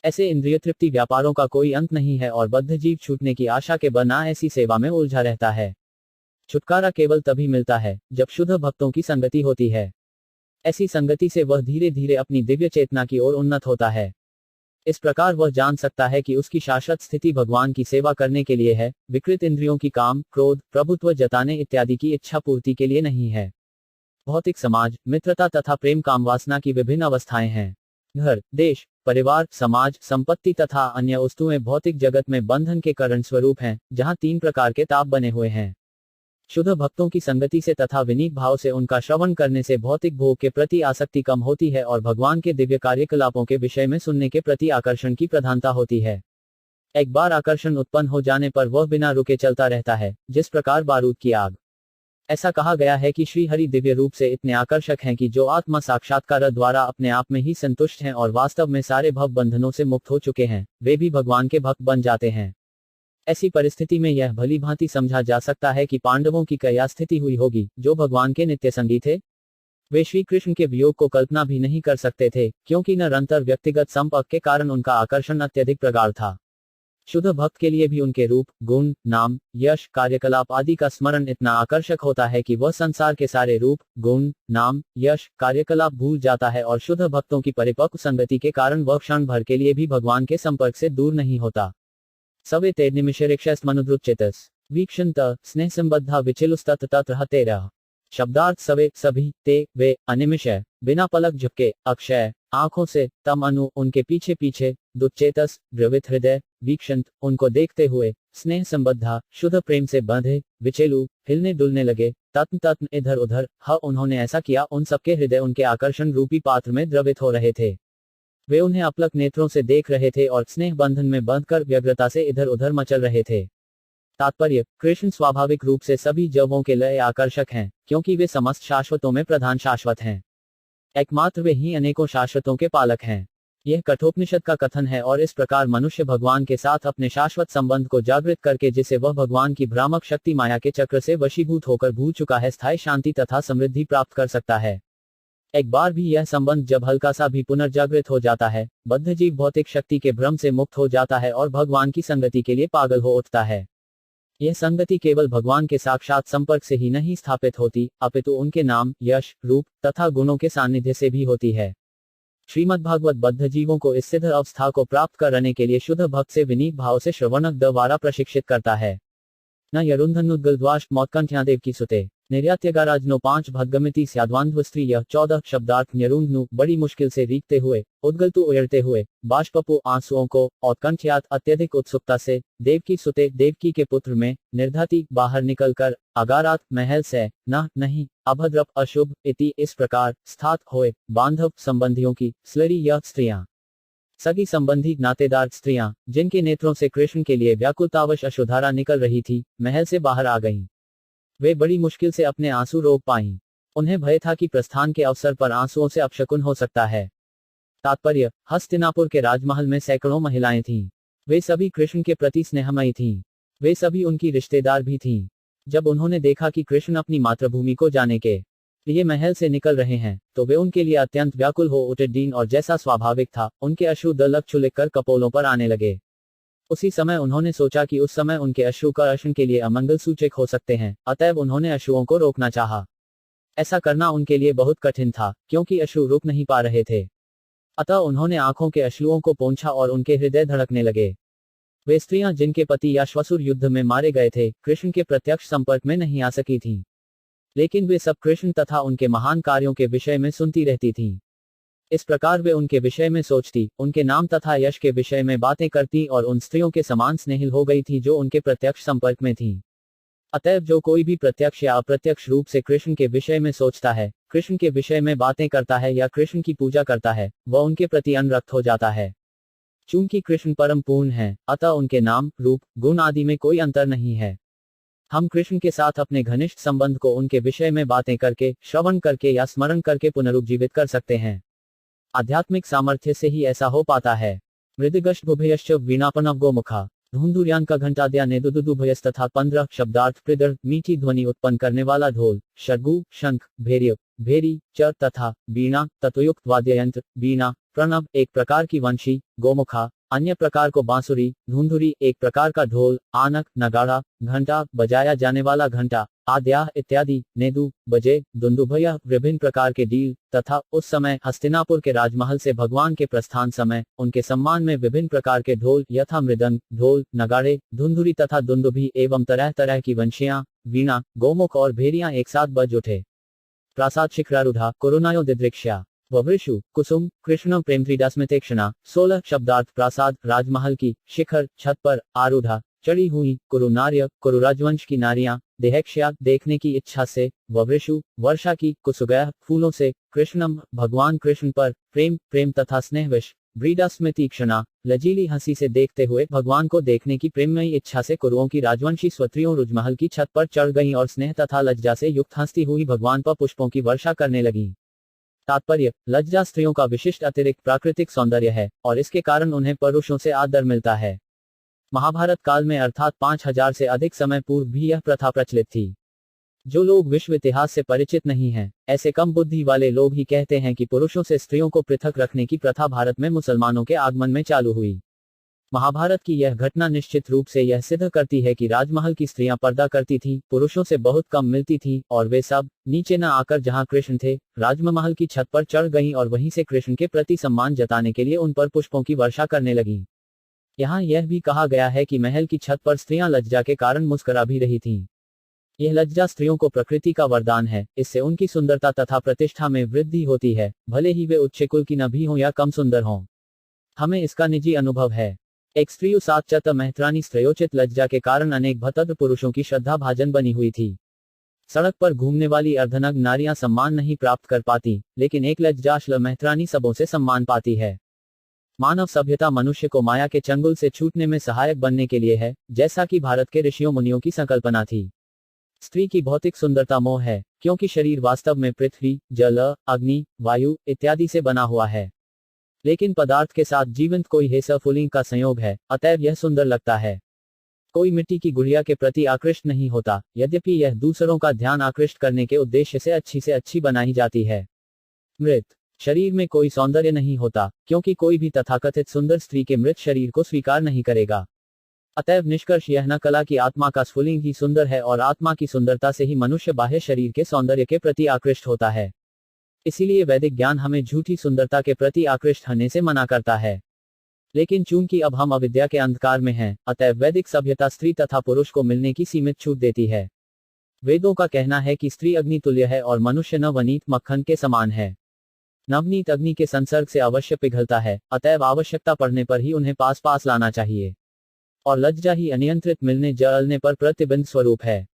A: ऐसे इंद्रिय तृप्ति व्यापारों का कोई अंत नहीं है और बद्ध जीव छूटने की आशा के बना ऐसी सेवा में उलझा रहता है। छुटकारा केवल तभी मिलता है जब शुद्ध भक्तों की संगति होती है। ऐसी संगति से वह धीरे धीरे अपनी दिव्य चेतना की ओर उन्नत होता है। इस प्रकार वह जान सकता है कि उसकी शाश्वत स्थिति भगवान की सेवा करने के लिए है, विकृत इंद्रियों की काम, क्रोध, प्रभुत्व जताने इत्यादि की इच्छा पूर्ति के लिए नहीं है। भौतिक समाज, मित्रता तथा प्रेम काम वासना की विभिन्न अवस्थाएं हैं। घर, देश, परिवार, समाज, संपत्ति तथा अन्य वस्तुएं भौतिक जगत में बंधन के कारण स्वरूप हैं, जहां 3 प्रकार के ताप बने हुए हैं। शुद्ध भक्तों की संगति से तथा विनीत भाव से उनका श्रवण करने से भौतिक भोग के प्रति आसक्ति कम होती है और भगवान के दिव्य कार्यकलापों के विषय में सुनने के प्रति आकर्षण की प्रधानता होती है। एक बार आकर्षण उत्पन्न हो जाने पर वह बिना रुके चलता रहता है, जिस प्रकार बारूद की आग। ऐसा कहा गया है कि श्री हरि दिव्य रूप से इतने आकर्षक हैं कि जो आत्मा साक्षात्कार द्वारा अपने आप में ही संतुष्ट हैं और वास्तव में सारे भव बंधनों से मुक्त हो चुके हैं, वे भी भगवान के भक्त बन जाते हैं। ऐसी परिस्थिति में यह भली भांति समझा जा सकता है कि पांडवों की क्या स्थिति हुई होगी, जो भगवान के नित्य संगी थे। वे श्री कृष्ण के वियोग को कल्पना भी नहीं कर सकते थे, क्योंकि निरंतर व्यक्तिगत संपर्क के कारण उनका आकर्षण अत्यधिक प्रगाढ़ था। शुद्ध भक्त के लिए भी उनके रूप, गुण, नाम, यश, कार्यकलाप आदि का स्मरण इतना आकर्षक होता है कि वह संसार के सारे रूप, गुण, नाम, यश, कार्यकलाप भूल जाता है और शुद्ध भक्तों की परिपक्व संगति के कारण वह क्षण भर के लिए भी भगवान के संपर्क से दूर नहीं होता। सवे ते निमिषेक्षमनुद्रुच्चेतस वीक्षंत स्नेह संबद्धा विचिलुस्तत तत्र तेरह। शब्दार्थ सवे सभी, ते वे, अनिमिष बिना पलक झपके, अक्षय आंखों से, तम अनु उनके पीछे पीछे, दुच्चेतस द्रवित हृदय, वीक्षंत उनको देखते हुए, स्नेह संबद्धा शुद्ध प्रेम से बंधे, विचेलु हिलने डुलने लगे, तत्न तत्न इधर उधर, उन्होंने ऐसा किया उन सबके हृदय उनके आकर्षण रूपी पात्र में द्रवित हो रहे थे। वे उन्हें अपलक नेत्रों से देख रहे थे और स्नेह बंधन में बंधकर व्यग्रता से इधर उधर मचल रहे थे। तात्पर्य, कृष्ण स्वाभाविक रूप से सभी जवों के लिए आकर्षक हैं, क्योंकि वे समस्त शाश्वतों में प्रधान शाश्वत हैं। एकमात्र वे ही अनेकों शाश्वतों के पालक हैं। यह कठोपनिषद का कथन है और इस प्रकार मनुष्य भगवान के साथ अपने शाश्वत संबंध को जागृत करके, जिसे वह भगवान की भ्रामक शक्ति माया के चक्र से वशीभूत होकर भूल चुका है, स्थायी शांति तथा समृद्धि प्राप्त कर सकता है। एक बार भी यह संबंध जब हल्का सा भी पुनर्जागृत हो जाता है, बद्ध जीव भौतिक शक्ति के भ्रम से मुक्त हो जाता है और भगवान की संगति के लिए पागल हो उठता है। यह संगति केवल भगवान के साक्षात संपर्क से ही नहीं स्थापित होती, अपितु उनके नाम, यश, रूप तथा गुणों के सानिध्य से भी होती है। श्रीमद्भागवत बद्ध जीवों को इस सिद्ध अवस्था को प्राप्त करने के लिए शुद्ध भक्त से विनीत भाव से श्रवणक द्वारा प्रशिक्षित करता है। न यरुंधनुद्गलद्वाष्ट मौत्कंठ्यादेव की सुते निर्यात्यगाराजनो 5 भद्गमिति स्याद्वान्ध्वस्त्री यह 14 शब्दार्थ न्यरुंधनु बड़ी मुश्किल से रीखते हुए, उद्गलतु उयरते हुए, बाष्पपु आंसुओं को, और कंठ्यात अत्यधिक उत्सुकता से, देवकी सुते देवकी के पुत्र में, निर्धाति बाहर निकलकर, अगारात महल से, न नहीं, अभद्रप अशुभ इति इस प्रकार, स्थात होए, बांधव संबंधियों की, स्लरी यह स्त्रियां, सगी संबंधी नातेदार स्त्रियां, जिनके नेत्रों से कृष्ण के लिए व्याकुलतावश अश्रुधारा निकल रही थी, महल से बाहर आ गईं। वे बड़ी मुश्किल से अपने आंसू रोक पाईं। उन्हें भय था कि प्रस्थान के अवसर पर आंसुओं से अपशकुन हो सकता है। तात्पर्य, हस्तिनापुर के राजमहल में सैकड़ों महिलाएं थीं। वे सभी कृष्ण के प्रति स्नेहमयी थीं। वे सभी उनकी रिश्तेदार भी थीं। जब उन्होंने देखा कि कृष्ण अपनी मातृभूमि को जाने के लिए महल से निकल रहे हैं, तो वे उनके लिए अत्यंत व्याकुल हो उठे। दीन और जैसा स्वाभाविक था, उनके अश्रु दलक छुलिक कर कपोलों पर आने लगे। उसी समय उन्होंने सोचा कि उस समय उनके अश्रु कृष्ण के लिए अमंगल सूचक हो सकते हैं, अतएव उन्होंने अश्रुओं को रोकना चाहा। ऐसा करना उनके लिए बहुत कठिन था, क्योंकि अश्रु रुक नहीं पा रहे थे। अतः उन्होंने आंखों के अश्रुओं को पोंछा और उनके हृदय धड़कने लगे। वे स्त्रियां जिनके पति याश्वासुर युद्ध में मारे गए थे, कृष्ण के प्रत्यक्ष संपर्क में नहीं आ सकी थीं। लेकिन वे सब कृष्ण तथा उनके महान कार्यों के विषय में सुनती रहती थीं। इस प्रकार वे उनके विषय में सोचती, उनके नाम तथा यश के विषय में बातें करती और उन स्त्रियों के समान स्नेहिल हो गई थी जो उनके प्रत्यक्ष संपर्क में थीं। अतएव जो कोई भी प्रत्यक्ष या अप्रत्यक्ष रूप से कृष्ण के विषय में सोचता है, कृष्ण के विषय में बातें करता है या कृष्ण की पूजा करता है, वह उनके प्रति अनुरक्त हो जाता है। चूंकि कृष्ण परम पूर्ण है, अतः उनके नाम, रूप, गुण आदि में कोई अंतर नहीं है। हम कृष्ण के साथ अपने घनिष्ठ संबंध को उनके विषय में बातें करके, श्रवण करके या स्मरण करके पुनरुज्जीवित कर सकते हैं। आध्यात्मिक सामर्थ्य से ही ऐसा हो पाता है। मृदगश्च भुभयश्च वीणापनवगो मुखा धुंधुर्यान का घंटाद्या ने दुदुदुभयस तथा 15 शब्दार्थ प्रदर मीठी ध्वनि उत्पन्न करने वाला ढोल, शरगु, शंख, भेरिय, भेरी, चर तथा वीणा तत्वयुक्त वाद्ययंत्र, वीणा, प्रणव एक प्रकार की वंशी, गोमुखा अन्य प्रकार को बांसुरी, धुंधुरी एक प्रकार का ढोल, आनक, नगाड़ा, घंटा बजाया जाने वाला घंटा, आद्या इत्यादि, नेदु, बजे, दुंदुभय विभिन्न प्रकार के डील तथा उस समय हस्तिनापुर के राजमहल से भगवान के प्रस्थान समय उनके सम्मान में विभिन्न प्रकार के ढोल यथा मृदंग, ढोल, नगाड़े, धुंधुरी तथा दुंदुभी एवं तरह तरह की वंशियां, वीणा, गोमुख और भेरियां एक साथ बज उठे। प्रासाद शिखरारूढ़ा कोरोनायो दिदृक्ष्या ववृषु कुसुम कृष्ण प्रेमत्रीडास्मितेक्षणा 16 शब्दार्थ प्रासाद राजमहल की शिखर छत पर आरूढ़ा चढ़ी हुई कुरु नार्य कुरु राजवंश की नारियां देहक्ष्या देखने की इच्छा से ववृषु वर्षा की कुसुगय फूलों से कृष्णम भगवान कृष्ण पर प्रेम प्रेम तथा स्नेहविश ब्रीडास्मितीक्षणा लजीली हंसी से देखते हुए भगवान को देखने की प्रेममयी इच्छा से कुरुओं की राजवंशी स्वत्रियों राजमहल की छत पर चढ़ गईं और स्नेह तथा लज्जा से युक्त हंसती हुई भगवान पर पुष्पों की वर्षा करने लगीं। तात्पर्य, लज्जा स्त्रियों का विशिष्ट अतिरिक्त प्राकृतिक सौंदर्य है और इसके कारण उन्हें पुरुषों से आदर मिलता है। महाभारत काल में अर्थात 5000 से अधिक समय पूर्व भी यह प्रथा प्रचलित थी। जो लोग विश्व इतिहास से परिचित नहीं हैं, ऐसे कम बुद्धि वाले लोग ही कहते हैं कि पुरुषों से स्त्रियों को पृथक रखने की प्रथा भारत में मुसलमानों के आगमन में चालू हुई। महाभारत की यह घटना निश्चित रूप से यह सिद्ध करती है कि राजमहल की स्त्रियां पर्दा करती थीं, पुरुषों से बहुत कम मिलती थीं और वे सब नीचे न आकर जहां कृष्ण थे, राजमहल की छत पर चढ़ गईं और वहीं से कृष्ण के प्रति सम्मान जताने के लिए उन पर पुष्पों की वर्षा करने लगीं। यहाँ यह भी कहा गया है कि महल की छत पर स्त्रियां लज्जा के कारण मुस्कुरा भी रही थीं। यह लज्जा स्त्रियों को प्रकृति का वरदान है, इससे उनकी सुंदरता तथा प्रतिष्ठा में वृद्धि होती है, भले ही वे उच्च कुल की न भी हों या कम सुंदर हों। हमें इसका निजी अनुभव है। एक स्त्रियु सातचत महत्रानी स्त्रयोचित लज्जा के कारण अनेक भतद्र पुरुषों की श्रद्धा भाजन बनी हुई थी। सड़क पर घूमने वाली अर्धनग्न नारियां सम्मान नहीं प्राप्त कर पाती, लेकिन एक लज्जाश्ल महत्रानी सबों से सम्मान पाती है। मानव सभ्यता मनुष्य को माया के चंगुल से छूटने में सहायक बनने के लिए है, जैसा कि भारत के ऋषियों मुनियों की संकल्पना थी। स्त्री की भौतिक सुंदरता मोह है, क्योंकि शरीर वास्तव में पृथ्वी, जल, अग्नि, वायु इत्यादि से बना हुआ है। लेकिन पदार्थ के साथ जीवंत कोई है फुलिंग का संयोग है, अतएव यह सुंदर लगता है। कोई मिट्टी की गुड़िया के प्रति आकृष्ट नहीं होता, यद्यपि यह दूसरों का ध्यान आकृष्ट करने के उद्देश्य से अच्छी बनाई जाती है। मृत शरीर में कोई सौंदर्य नहीं होता, क्योंकि कोई भी तथाकथित सुंदर स्त्री के मृत शरीर को स्वीकार नहीं करेगा। अतएव निष्कर्ष यह न कला की आत्मा का स्फुलिंग ही सुंदर है और आत्मा की सुंदरता से ही मनुष्य बाह्य शरीर के सौंदर्य के प्रति आकृष्ट होता है। इसीलिए वैदिक ज्ञान हमें झूठी सुंदरता के प्रति आकृष्ट होने से मना करता है। लेकिन चूंकि अब हम अविद्या के अंधकार में हैं, अतएव वैदिक सभ्यता स्त्री तथा पुरुष को मिलने की सीमित छूट देती है। वेदों का कहना है कि स्त्री अग्नि तुल्य है और मनुष्य नवनीत मक्खन के समान है। नवनीत अग्नि के संसर्ग से अवश्य पिघलता है, अतएव आवश्यकता पड़ने पर ही उन्हें पास लाना चाहिए। और लज्जा ही अनियंत्रित मिलने जलने पर प्रतिबिंब स्वरूप है।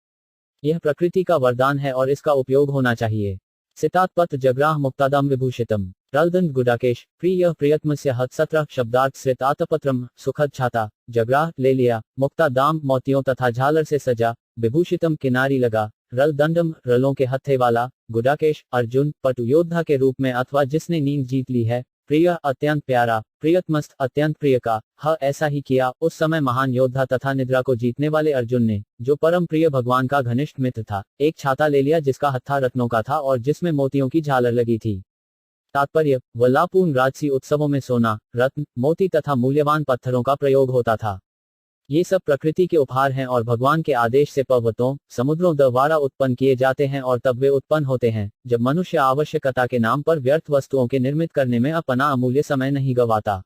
A: यह प्रकृति का वरदान है और इसका उपयोग होना चाहिए। सितात्पत जग्राह मुक्तादाम विभूषितम रलदंड गुडाकेश प्रिय प्रियतमस्य हत्सत्र शब्दार्थ श्रितातपत्रम सुखद छाता जग्राह ले लिया, मुक्ता दाम मोतियों तथा झालर से सजा, विभूषितम किनारी लगा, रल दंडम रलों के हत्थे वाला, गुडाकेश अर्जुन पटु योद्धा के रूप में अथवा जिसने नींद जीत ली है, प्रिय अत्यंत प्यारा, प्रियतमस्त अत्यंत प्रिय का, ऐसा ही किया उस समय महान योद्धा तथा निद्रा को जीतने वाले अर्जुन ने, जो परम प्रिय भगवान का घनिष्ठ मित्र था, एक छाता ले लिया जिसका हत्था रत्नों का था और जिसमें मोतियों की झालर लगी थी। तात्पर्य, वल्लापूर्ण राजसी उत्सवों में सोना, रत्न, मोती तथा मूल्यवान पत्थरों का प्रयोग होता था। ये सब प्रकृति के उपहार हैं और भगवान के आदेश से पर्वतों, समुद्रों द्वारा उत्पन्न किए जाते हैं और तब वे उत्पन्न होते हैं जब मनुष्य आवश्यकता के नाम पर व्यर्थ वस्तुओं के निर्मित करने में अपना अमूल्य समय नहीं गंवाता।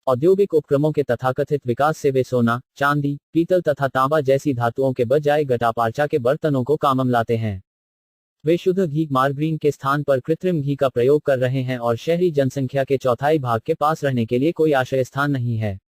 A: औद्योगिक उपक्रमों के तथाकथित विकास से वे सोना, चांदी, पीतल तथा तांबा जैसी धातुओं के बजाय घटापार्चा के बर्तनों को कामम लाते हैं। वे शुद्ध घी मार्गरीन के स्थान पर कृत्रिम घी का प्रयोग कर रहे हैं और शहरी जनसंख्या के चौथाई भाग के पास रहने के लिए कोई आश्रय स्थान नहीं है।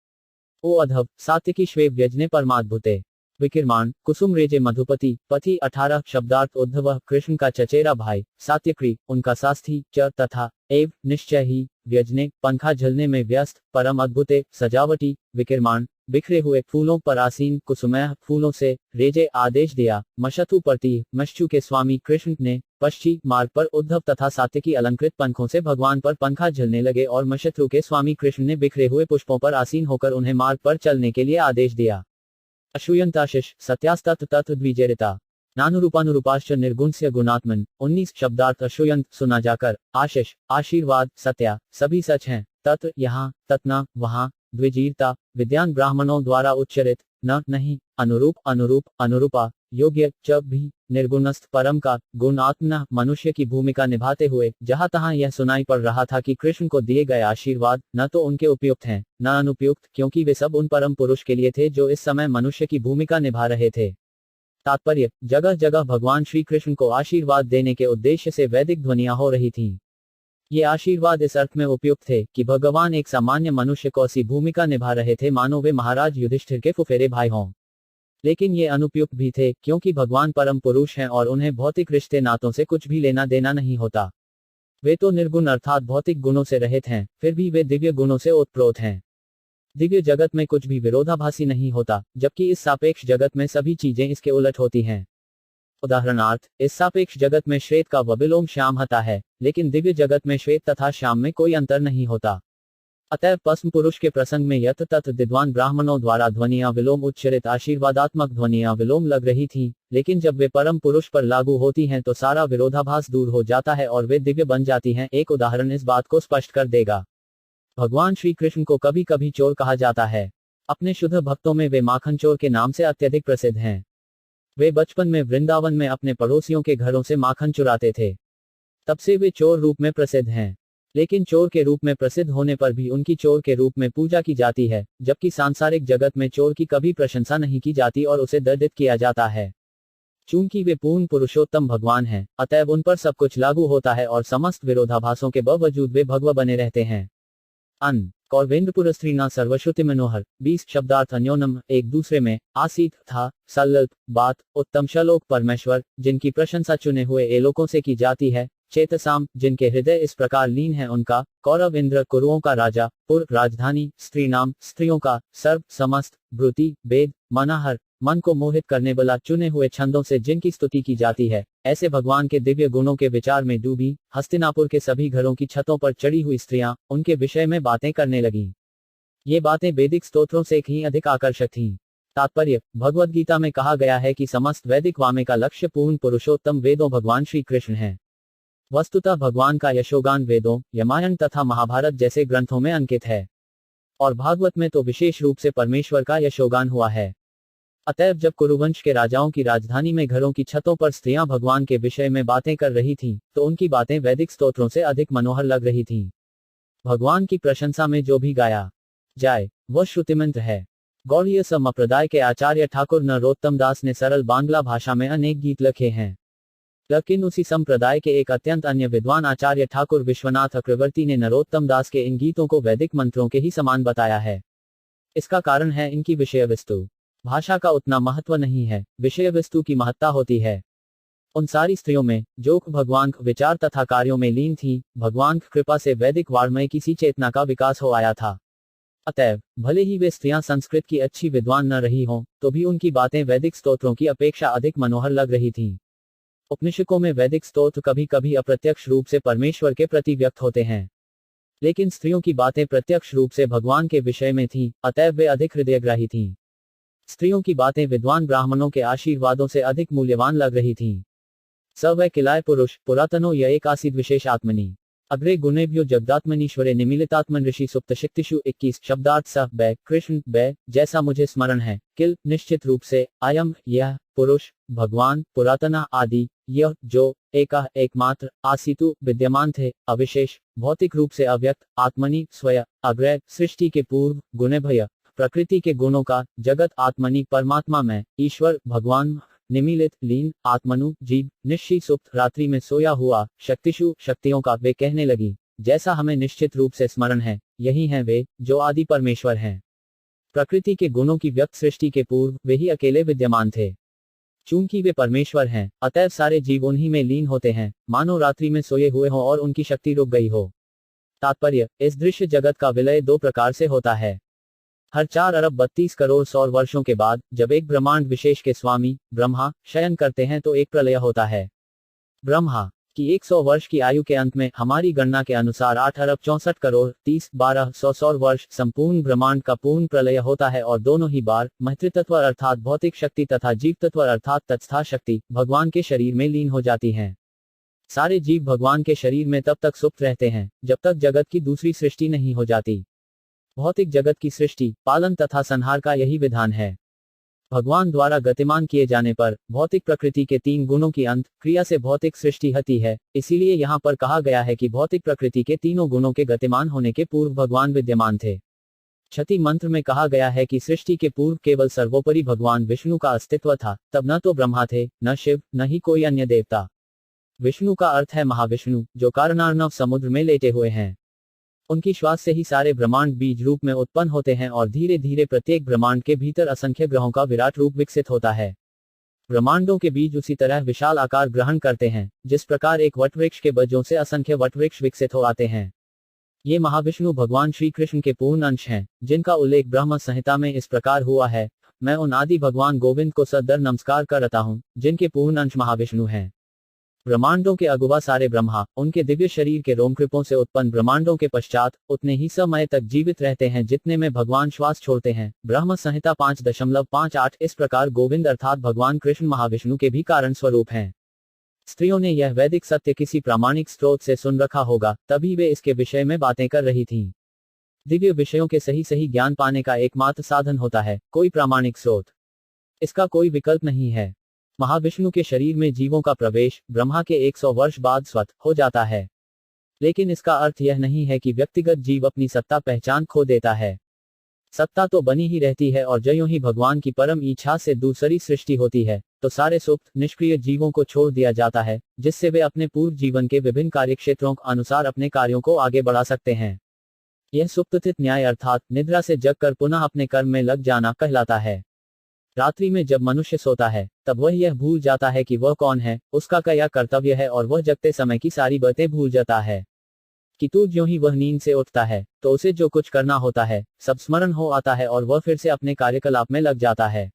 A: ओ अधव सात्विकी श्वेव व्यजने परमाद्भुते विकिरमाण कुसुम रेजे मधुपति पति 18 शब्दार्थ उद्धव कृष्ण का चचेरा भाई सात्यक्री उनका सास्थी च तथा एव निश्चय ही व्यजने पंखा झलने में व्यस्त परम अद्भुते सजावटी विकिरमाण बिखरे हुए फूलों पर आसीन कुसुमय फूलों से रेजे आदेश दिया मशथु प्रति मश्चु के स्वामी कृष्ण ने पश्चिम मार्ग पर उद्धव तथा सात्यकी अलंकृत पंखों से भगवान पर पंखा झलने लगे और मशत्रु के स्वामी कृष्ण ने बिखरे हुए पुष्पों पर आसीन होकर उन्हें मार्ग पर चलने के लिए आदेश दिया। अशूयंताशिष सत्यास्तत् तत् द्विजेरिता नानुरूपानुरूपाश्च निर्गुणस्य गुणात्मन 19 शब्दार्थ अशूयंत सुना जाकर, आशिष आशीर्वाद, सत्या सभी सच हैं, तत् यहाँ, ततना वहाँ, द्विजीरता विद्यान ब्राह्मणों द्वारा उच्चरित, न नहीं, अनुरूप अनुरूप अनुरूपा योग्य च भी, निर्गुणस्थ परम का गुण आत्मना मनुष्य की भूमिका निभाते हुए जहां तहां यह सुनाई पड़ रहा था कि कृष्ण को दिए गए आशीर्वाद न तो उनके उपयुक्त हैं न अनुपयुक्त, क्योंकि वे सब उन परम पुरुष के लिए थे जो इस समय मनुष्य की भूमिका निभा रहे थे। तात्पर्य, जगह जगह भगवान श्री कृष्ण को आशीर्वाद देने के उद्देश्य से वैदिक ध्वनियां हो रही थीं। ये आशीर्वाद इस अर्थ में उपयुक्त थे कि भगवान एक सामान्य मनुष्य को ऐसी भूमिका निभा रहे थे मानो वे महाराज युधिष्ठिर के फुफेरे भाई हों। लेकिन ये अनुपयुक्त भी थे क्योंकि भगवान परम पुरुष हैं और उन्हें भौतिक रिश्ते नातों से कुछ भी लेना देना नहीं होता। वे तो निर्गुण अर्थात भौतिक गुणों से रहित हैं, फिर भी वे दिव्य गुणों से ओतप्रोत हैं। दिव्य जगत में कुछ भी विरोधाभासी नहीं होता, जबकि इस सापेक्ष जगत में सभी चीजें इसके उलट होती हैं। उदाहरणार्थ, इस सापेक्ष जगत में श्वेत का विलोम श्याम होता है, लेकिन दिव्य जगत में श्वेत तथा श्याम में कोई अंतर नहीं होता। अतएव पस्म पुरुष के प्रसंग में यथ तथ विद्वान ब्राह्मणों द्वारा ध्वनियां विलोम उच्चरित आशीर्वादात्मक ध्वनियां विलोम लग रही थीं, लेकिन जब वे परम पुरुष पर लागू होती हैं तो सारा विरोधाभास दूर हो जाता है और वे दिव्य बन जाती हैं। एक उदाहरण इस बात को स्पष्ट कर देगा। भगवान श्री कृष्ण को कभी कभी चोर कहा जाता है। अपने शुद्ध भक्तों में वे माखन चोर के नाम से अत्यधिक प्रसिद्ध हैं। वे बचपन में वृंदावन में अपने पड़ोसियों के घरों से माखन चुराते थे, तब से वे चोर रूप में प्रसिद्ध हैं। लेकिन चोर के रूप में प्रसिद्ध होने पर भी उनकी चोर के रूप में पूजा की जाती है, जबकि सांसारिक जगत में चोर की कभी प्रशंसा नहीं की जाती और उसे दंडित किया जाता है। चूंकि वे पूर्ण पुरुषोत्तम भगवान हैं, अतएव उन पर सब कुछ लागू होता है और समस्त विरोधाभासों के बावजूद वे भगवा बने रहते हैं। अन कौरवेंद्रपुरस्त्रीना सर्वश्रुति मनोहर 20 शब्दार्थ अन्योनम एक दूसरे में आसीत था सल्लल्प बात उत्तम श्लोक परमेश्वर जिनकी प्रशंसा चुने हुए एलोकों से की जाती है, चेतसाम जिनके हृदय इस प्रकार लीन है उनका, कौरव इंद्र कुरुओं का राजा, पुर राजधानी, स्त्रीनाम स्त्रियों का, सर्व समस्त, ब्रुति वेद मनाहर मन को मोहित करने वाला चुने हुए छंदों से जिनकी स्तुति की जाती है, ऐसे भगवान के दिव्य गुणों के विचार में डूबी हस्तिनापुर के सभी घरों की छतों पर चढ़ी हुई स्त्रियां उनके विषय में बातें करने लगीं। ये बातें वैदिक स्तोत्रों से कहीं अधिक आकर्षक थीं। तात्पर्य: भगवद गीता में कहा गया है कि समस्त वैदिक वामे का लक्ष्य पूर्ण पुरुषोत्तम वेदों भगवान श्री कृष्ण है। वस्तुतः भगवान का यशोगान वेदों, रामायण तथा महाभारत जैसे ग्रंथों में अंकित है, और भागवत में तो विशेष रूप से परमेश्वर का यशोगान हुआ है। अतएव जब कुरुवंश के राजाओं की राजधानी में घरों की छतों पर स्त्रियां भगवान के विषय में बातें कर रही थीं, तो उनकी बातें वैदिक स्तोत्रों से अधिक मनोहर लग रही थीं। भगवान की प्रशंसा में जो भी गाया जाए वह श्रुतिमंत्र है। गौड़ीय संप्रदाय के आचार्य ठाकुर नरोत्तम दास ने सरल बांग्ला भाषा में अनेक गीत लिखे हैं, लेकिन उसी संप्रदाय के एक अत्यंत अन्य विद्वान आचार्य ठाकुर विश्वनाथ चक्रवर्ती ने नरोत्तम दास के इन गीतों को वैदिक मंत्रों के ही समान बताया है। इसका कारण है इनकी विषय वस्तु। भाषा का उतना महत्व नहीं है, विषय वस्तु की महत्ता होती है। उन सारी स्त्रियों में जो भगवान विचार तथा कार्यों में लीन थी, भगवान कृपा से वैदिक वाङ्मय की सी चेतना का विकास हो आया था। अतएव भले ही वे स्त्रियां संस्कृत की अच्छी विद्वान न रही हों, तो भी उनकी बातें वैदिक स्तोत्रों की अपेक्षा अधिक मनोहर लग रही थीं। उपनिषदों में वैदिक स्तोत्र कभी कभी अप्रत्यक्ष रूप से परमेश्वर के प्रति व्यक्त होते हैं, लेकिन स्त्रियों की बातें प्रत्यक्ष रूप से भगवान के विषय में थीं, अतएव वे अधिक हृदयग्राही थीं। स्त्रियों की बातें विद्वान ब्राह्मणों के आशीर्वादों से अधिक मूल्यवान लग रही थीं। स वै किलाय पुरुष पुरातनो य एक आसीद विशेष आत्मनि अग्रे गुणेभ्यो जगदात्मनीश्वरे निमिलितात्मन ऋषि सुप्तशक्तिषु 21 शब्दार्थ स बै कृष्ण बै जैसा मुझे स्मरण है। किल निश्चित रूप से आयम यह पुरुष भगवान पुरातना आदि यह जो एका एकमात्र आसितु विद्यमान थे अविशेष भौतिक रूप से अव्यक्त आत्मनि स्वयं अग्रय सृष्टि के पूर्व गुणेभ्य प्रकृति के गुणों का जगत आत्मनि परमात्मा में ईश्वर भगवान निमिलित लीन आत्मनु जीव निश्चय सुप्त रात्रि में सोया हुआ शक्तिशु शक्तियों का वे कहने लगी जैसा हमें निश्चित रूप से स्मरण है यही हैं वे जो आदि परमेश्वर हैं। प्रकृति के गुणों की व्यक्त सृष्टि के पूर्व वे ही अकेले विद्यमान थे। चूंकि वे परमेश्वर हैं, अतएव सारे जीव उन्हीं में लीन होते हैं, मानो रात्रि में सोए हुए हों और उनकी शक्ति रुक गई हो। तात्पर्य: इस दृश्य जगत का विलय दो प्रकार से होता है। हर 4 अरब 32 करोड़ सौर वर्षों के बाद जब एक ब्रह्मांड विशेष के स्वामी ब्रह्मा शयन करते हैं तो एक प्रलय होता है। ब्रह्मा की 100 वर्ष की आयु के अंत में हमारी गणना के अनुसार 8 अरब 64 करोड़ 30-1200 सौर वर्ष संपूर्ण ब्रह्मांड का पूर्ण प्रलय होता है और दोनों ही बार मातृतत्व अर्थात भौतिक शक्ति तथा जीव तत्व अर्थात तत्स्था शक्ति भगवान के शरीर में लीन हो जाती हैं। सारे जीव भगवान के शरीर में तब तक सुप्त रहते हैं जब तक जगत की दूसरी सृष्टि नहीं हो जाती। भौतिक जगत की सृष्टि पालन तथा संहार का यही विधान है। भगवान द्वारा गतिमान किए जाने पर भौतिक प्रकृति के 3 गुणों की अंत क्रिया से भौतिक सृष्टि होती है। इसीलिए यहाँ पर कहा गया है कि भौतिक प्रकृति के तीनों गुणों के गतिमान होने के पूर्व भगवान विद्यमान थे। क्षति मंत्र में कहा गया है कि सृष्टि के पूर्व केवल सर्वोपरि भगवान विष्णु का अस्तित्व था, तब न तो ब्रह्मा थे, न शिव, न ही कोई अन्य देवता। विष्णु का अर्थ है महाविष्णु, जो कारणार्णव समुद्र में लेटे हुए हैं। उनकी श्वास से ही सारे ब्रह्मांड बीज रूप में उत्पन्न होते हैं और धीरे धीरे प्रत्येक ब्रह्मांड के भीतर असंख्य ग्रहों का विराट रूप विकसित होता है। ब्रह्मांडों के बीज उसी तरह विशाल आकार ग्रहण करते हैं जिस प्रकार एक वटवृक्ष के बीजों से असंख्य वटवृक्ष विकसित हो आते हैं। ये महाविष्णु भगवान श्री कृष्ण के पूर्ण अंश हैं, जिनका उल्लेख ब्रह्म संहिता में इस प्रकार हुआ है। मैं उन आदि भगवान गोविंद को सदर नमस्कार करता हूँ जिनके पूर्ण अंश महाविष्णु हैं। ब्रह्मांडों के अगुवा सारे ब्रह्मा उनके दिव्य शरीर के रोमकृपों से उत्पन्न ब्रह्मांडों के पश्चात उतने ही समय तक जीवित रहते हैं जितने में भगवान श्वास छोड़ते हैं। ब्रह्म संहिता 5.58 इस प्रकार गोविंद अर्थात भगवान कृष्ण महाविष्णु के भी कारण स्वरूप हैं। स्त्रियों ने यह वैदिक सत्य किसी प्रामाणिक स्रोत से सुन रखा होगा, तभी वे इसके विषय में बातें कर रही थीं। दिव्य विषयों के सही सही ज्ञान पाने का एकमात्र साधन होता है कोई प्रामाणिक स्रोत। इसका कोई विकल्प नहीं है। महाविष्णु के शरीर में जीवों का प्रवेश ब्रह्मा के 100 वर्ष बाद स्वतः हो जाता है, लेकिन इसका अर्थ यह नहीं है कि व्यक्तिगत जीव अपनी सत्ता पहचान खो देता है। सत्ता तो बनी ही रहती है और ज्यों ही भगवान की परम इच्छा से दूसरी सृष्टि होती है तो सारे सुप्त निष्क्रिय जीवों को छोड़ दिया जाता है, जिससे वे अपने पूर्व जीवन के विभिन्न कार्यक्षेत्रों के अनुसार अपने कार्यों को आगे बढ़ा सकते हैं। यह सुप्तस्थित न्याय अर्थात निद्रा से जगकर पुनः अपने कर्म में लग जाना कहलाता है। रात्रि में जब मनुष्य सोता है तब वह यह भूल जाता है कि वह कौन है, उसका क्या कर्तव्य है और वह जगते समय की सारी बातें भूल जाता है। किंतु ज्यों ही वह नींद से उठता है तो उसे जो कुछ करना होता है सब स्मरण हो आता है और वह फिर से अपने कार्यकलाप में लग जाता है।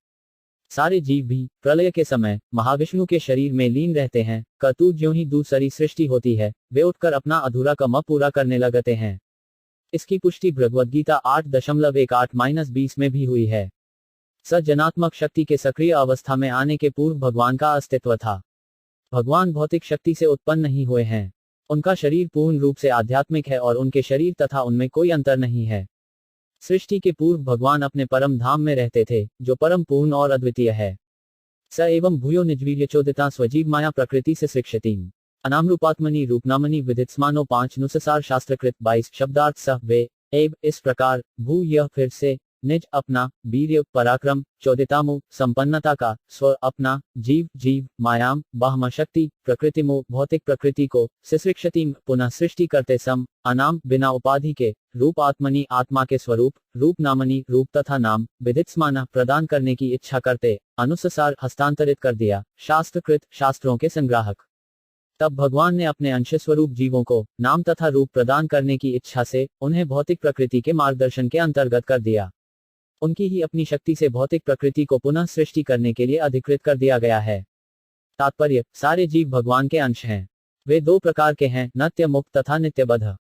A: सारे जीव भी प्रलय के समय महाविष्णु के शरीर में लीन रहते हैं। कतु ज्यों ही दूसरी सृष्टि होती है, वे उठकर अपना अधूरा काम पूरा करने लगते हैं। इसकी पुष्टि भगवद गीता 8.18-20 में भी हुई है। सज्जनात्मक शक्ति के सक्रिय अवस्था में आने के पूर्व भगवान का अस्तित्व था। भगवान भौतिक शक्ति से उत्पन्न नहीं हुए हैं। उनका शरीर पूर्ण रूप से आध्यात्मिक है और उनके शरीर तथा उनमें कोई अंतर नहीं है। सृष्टि के पूर्व भगवान अपने परम धाम में रहते थे, जो परम पूर्ण और अद्वितीय है। स एवं भूयो निजवीर्यचोदिता स्वजीव माया प्रकृति से सृक्षतीम अनामरूपात्मनि रूपनामनि विदित्समानो 5 नुसार शास्त्रकृत 22 शब्दार्थ सह वे एव। इस प्रकार भू यह फिर से निज अपना, वीर्य पराक्रम, चोदितामु संपन्नता का, स्व अपना, जीव जीव, मायाम बाह्म शक्ति, प्रकृतिमु भौतिक प्रकृति को, सिसृक्षतिम पुनः सृष्टि करते सम, अनाम बिना उपाधि के, रूप आत्मनि आत्मा के स्वरूप, रूप नामनि रूप तथा नाम, विदित्समाना प्रदान करने की इच्छा करते, अनुसार हस्तांतरित कर दिया, शास्त्रकृत शास्त्रों के संग्राहक। तब भगवान ने अपने अंश स्वरूप जीवों को नाम तथा रूप प्रदान करने की इच्छा से उन्हें भौतिक प्रकृति के मार्गदर्शन के अंतर्गत कर दिया। उनकी ही अपनी शक्ति से भौतिक प्रकृति को पुनः सृष्टि करने के लिए अधिकृत कर दिया गया है। तात्पर्य, सारे जीव भगवान के अंश हैं। वे दो प्रकार के हैं, नित्य मुक्त तथा नित्यबद्ध।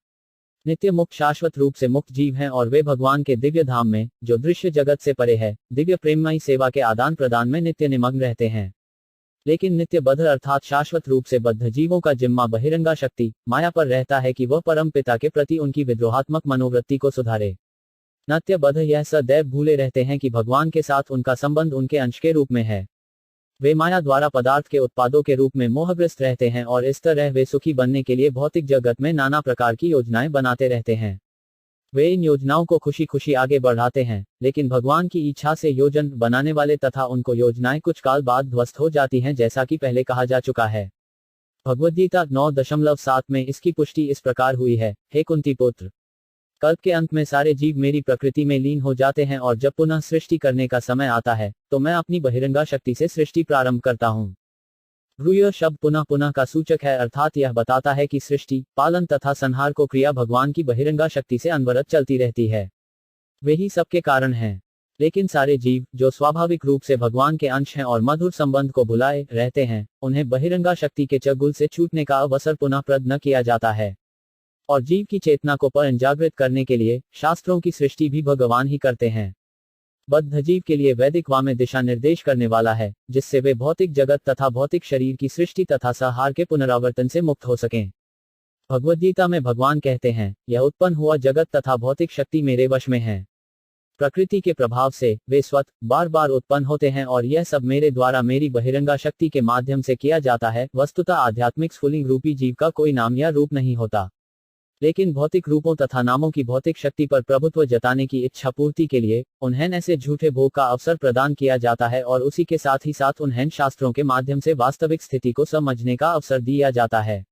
A: नित्य मुक्त शाश्वत रूप से मुक्त जीव हैं और वे भगवान के दिव्य धाम में, जो दृश्य जगत से परे है, दिव्य प्रेममयी सेवा के आदान प्रदान में नित्य निमग्न रहते हैं। लेकिन नित्यबद्ध अर्थात शाश्वत रूप से बद्ध जीवों का जिम्मा बहिरंगा शक्ति माया पर रहता है कि वह परम पिता के प्रति उनकी विद्रोहात्मक मनोवृत्ति को सुधारे। नित्यबद्ध यह सदैव भूले रहते हैं कि भगवान के साथ उनका संबंध उनके अंश के रूप में है। वे माया द्वारा पदार्थ के उत्पादों के रूप में मोहग्रस्त रहते हैं और इस तरह वे सुखी बनने के लिए भौतिक जगत में नाना प्रकार की योजनाएं बनाते रहते हैं। वे इन योजनाओं को खुशी खुशी आगे बढ़ाते हैं, लेकिन भगवान की इच्छा से योजन बनाने वाले तथा उनको योजनाएं कुछ काल बाद ध्वस्त हो जाती हैं, जैसा कि पहले कहा जा चुका है। भगवद्गीता 9.7 में इसकी पुष्टि इस प्रकार हुई है, हे कुंती पुत्र, कल्प के अंत में सारे जीव मेरी प्रकृति में लीन हो जाते हैं और जब पुनः सृष्टि करने का समय आता है तो मैं अपनी बहिरंगा शक्ति से सृष्टि प्रारंभ करता हूँ। ब्रूय शब्द पुनः पुनः का सूचक है, अर्थात यह बताता है कि सृष्टि, पालन तथा संहार को क्रिया भगवान की बहिरंगा शक्ति से अनवरत चलती रहती है। वे ही सबके कारण हैं। लेकिन सारे जीव, जो स्वाभाविक रूप से भगवान के अंश हैं और मधुर संबंध को भुलाए रहते हैं, उन्हें बहिरंगा शक्ति के चंगुल से छूटने का अवसर पुनः प्रद न किया जाता है। और जीव की चेतना को पुनर्जागृत करने के लिए शास्त्रों की सृष्टि भी भगवान ही करते हैं। बद्ध जीव के लिए वैदिक वामे दिशा निर्देश करने वाला है, जिससे वे भौतिक जगत तथा भौतिक शरीर की सृष्टि तथा संहार के पुनरावर्तन से मुक्त हो सकें। भगवद्गीता में भगवान कहते हैं, यह उत्पन्न हुआ जगत तथा भौतिक शक्ति मेरे वश में है। प्रकृति के प्रभाव से वे स्वतः बार बार उत्पन्न होते हैं और यह सब मेरे द्वारा मेरी बहिरंगा शक्ति के माध्यम से किया जाता है। वस्तुतः आध्यात्मिक स्फुलिंग रूपी जीव का कोई नाम या रूप नहीं होता, लेकिन भौतिक रूपों तथा नामों की भौतिक शक्ति पर प्रभुत्व जताने की इच्छा पूर्ति के लिए उन्हें ऐसे झूठे भोग का अवसर प्रदान किया जाता है और उसी के साथ ही साथ उन्हें शास्त्रों के माध्यम से वास्तविक स्थिति को समझने का अवसर दिया जाता है।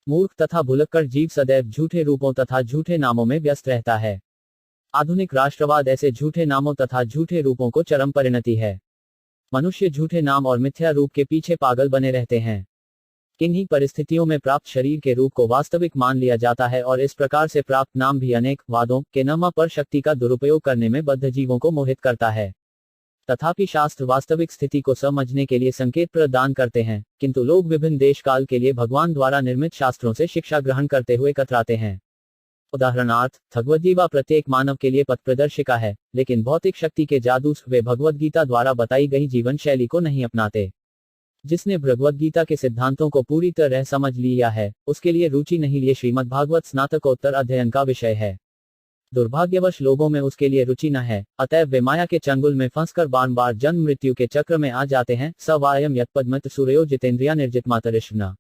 A: मूर्ख तथा भुलक्कड़ जीव सदैव झूठे रूपों तथा झूठे नामों में व्यस्त रहता है। आधुनिक राष्ट्रवाद ऐसे झूठे नामों तथा झूठे रूपों को चरम परिणति है। मनुष्य झूठे नाम और मिथ्या रूप के पीछे पागल बने रहते हैं। किन्हीं परिस्थितियों में प्राप्त शरीर के रूप को वास्तविक मान लिया जाता है और इस प्रकार से प्राप्त नाम भी अनेक वादों के नाम पर शक्ति का दुरुपयोग करने में बद्ध जीवों को मोहित करता है। तथापि शास्त्र वास्तविक स्थिति को समझने के लिए संकेत प्रदान करते हैं, किंतु लोग विभिन्न देश काल के लिए भगवान द्वारा निर्मित शास्त्रों से शिक्षा ग्रहण करते हुए कतराते हैं। उदाहरणार्थ, भगवद्गीता प्रत्येक मानव के लिए पथ प्रदर्शिका है, लेकिन भौतिक शक्ति के जादू वे भगवद्गीता द्वारा बताई गई जीवन शैली को नहीं अपनाते। जिसने भगवद्गीता के सिद्धांतों को पूरी तरह समझ लिया है, उसके लिए रुचि नहीं लिए श्रीमद् भागवत स्नातकोत्तर अध्ययन का विषय है। दुर्भाग्यवश लोगों में उसके लिए रुचि न है, अतएव वे माया के चंगुल में फंसकर बार बार जन्म मृत्यु के चक्र में आ जाते हैं। सवायम यत्पद्मत सूर्यो जितेंद्रिया निर्जित मातरिष्णा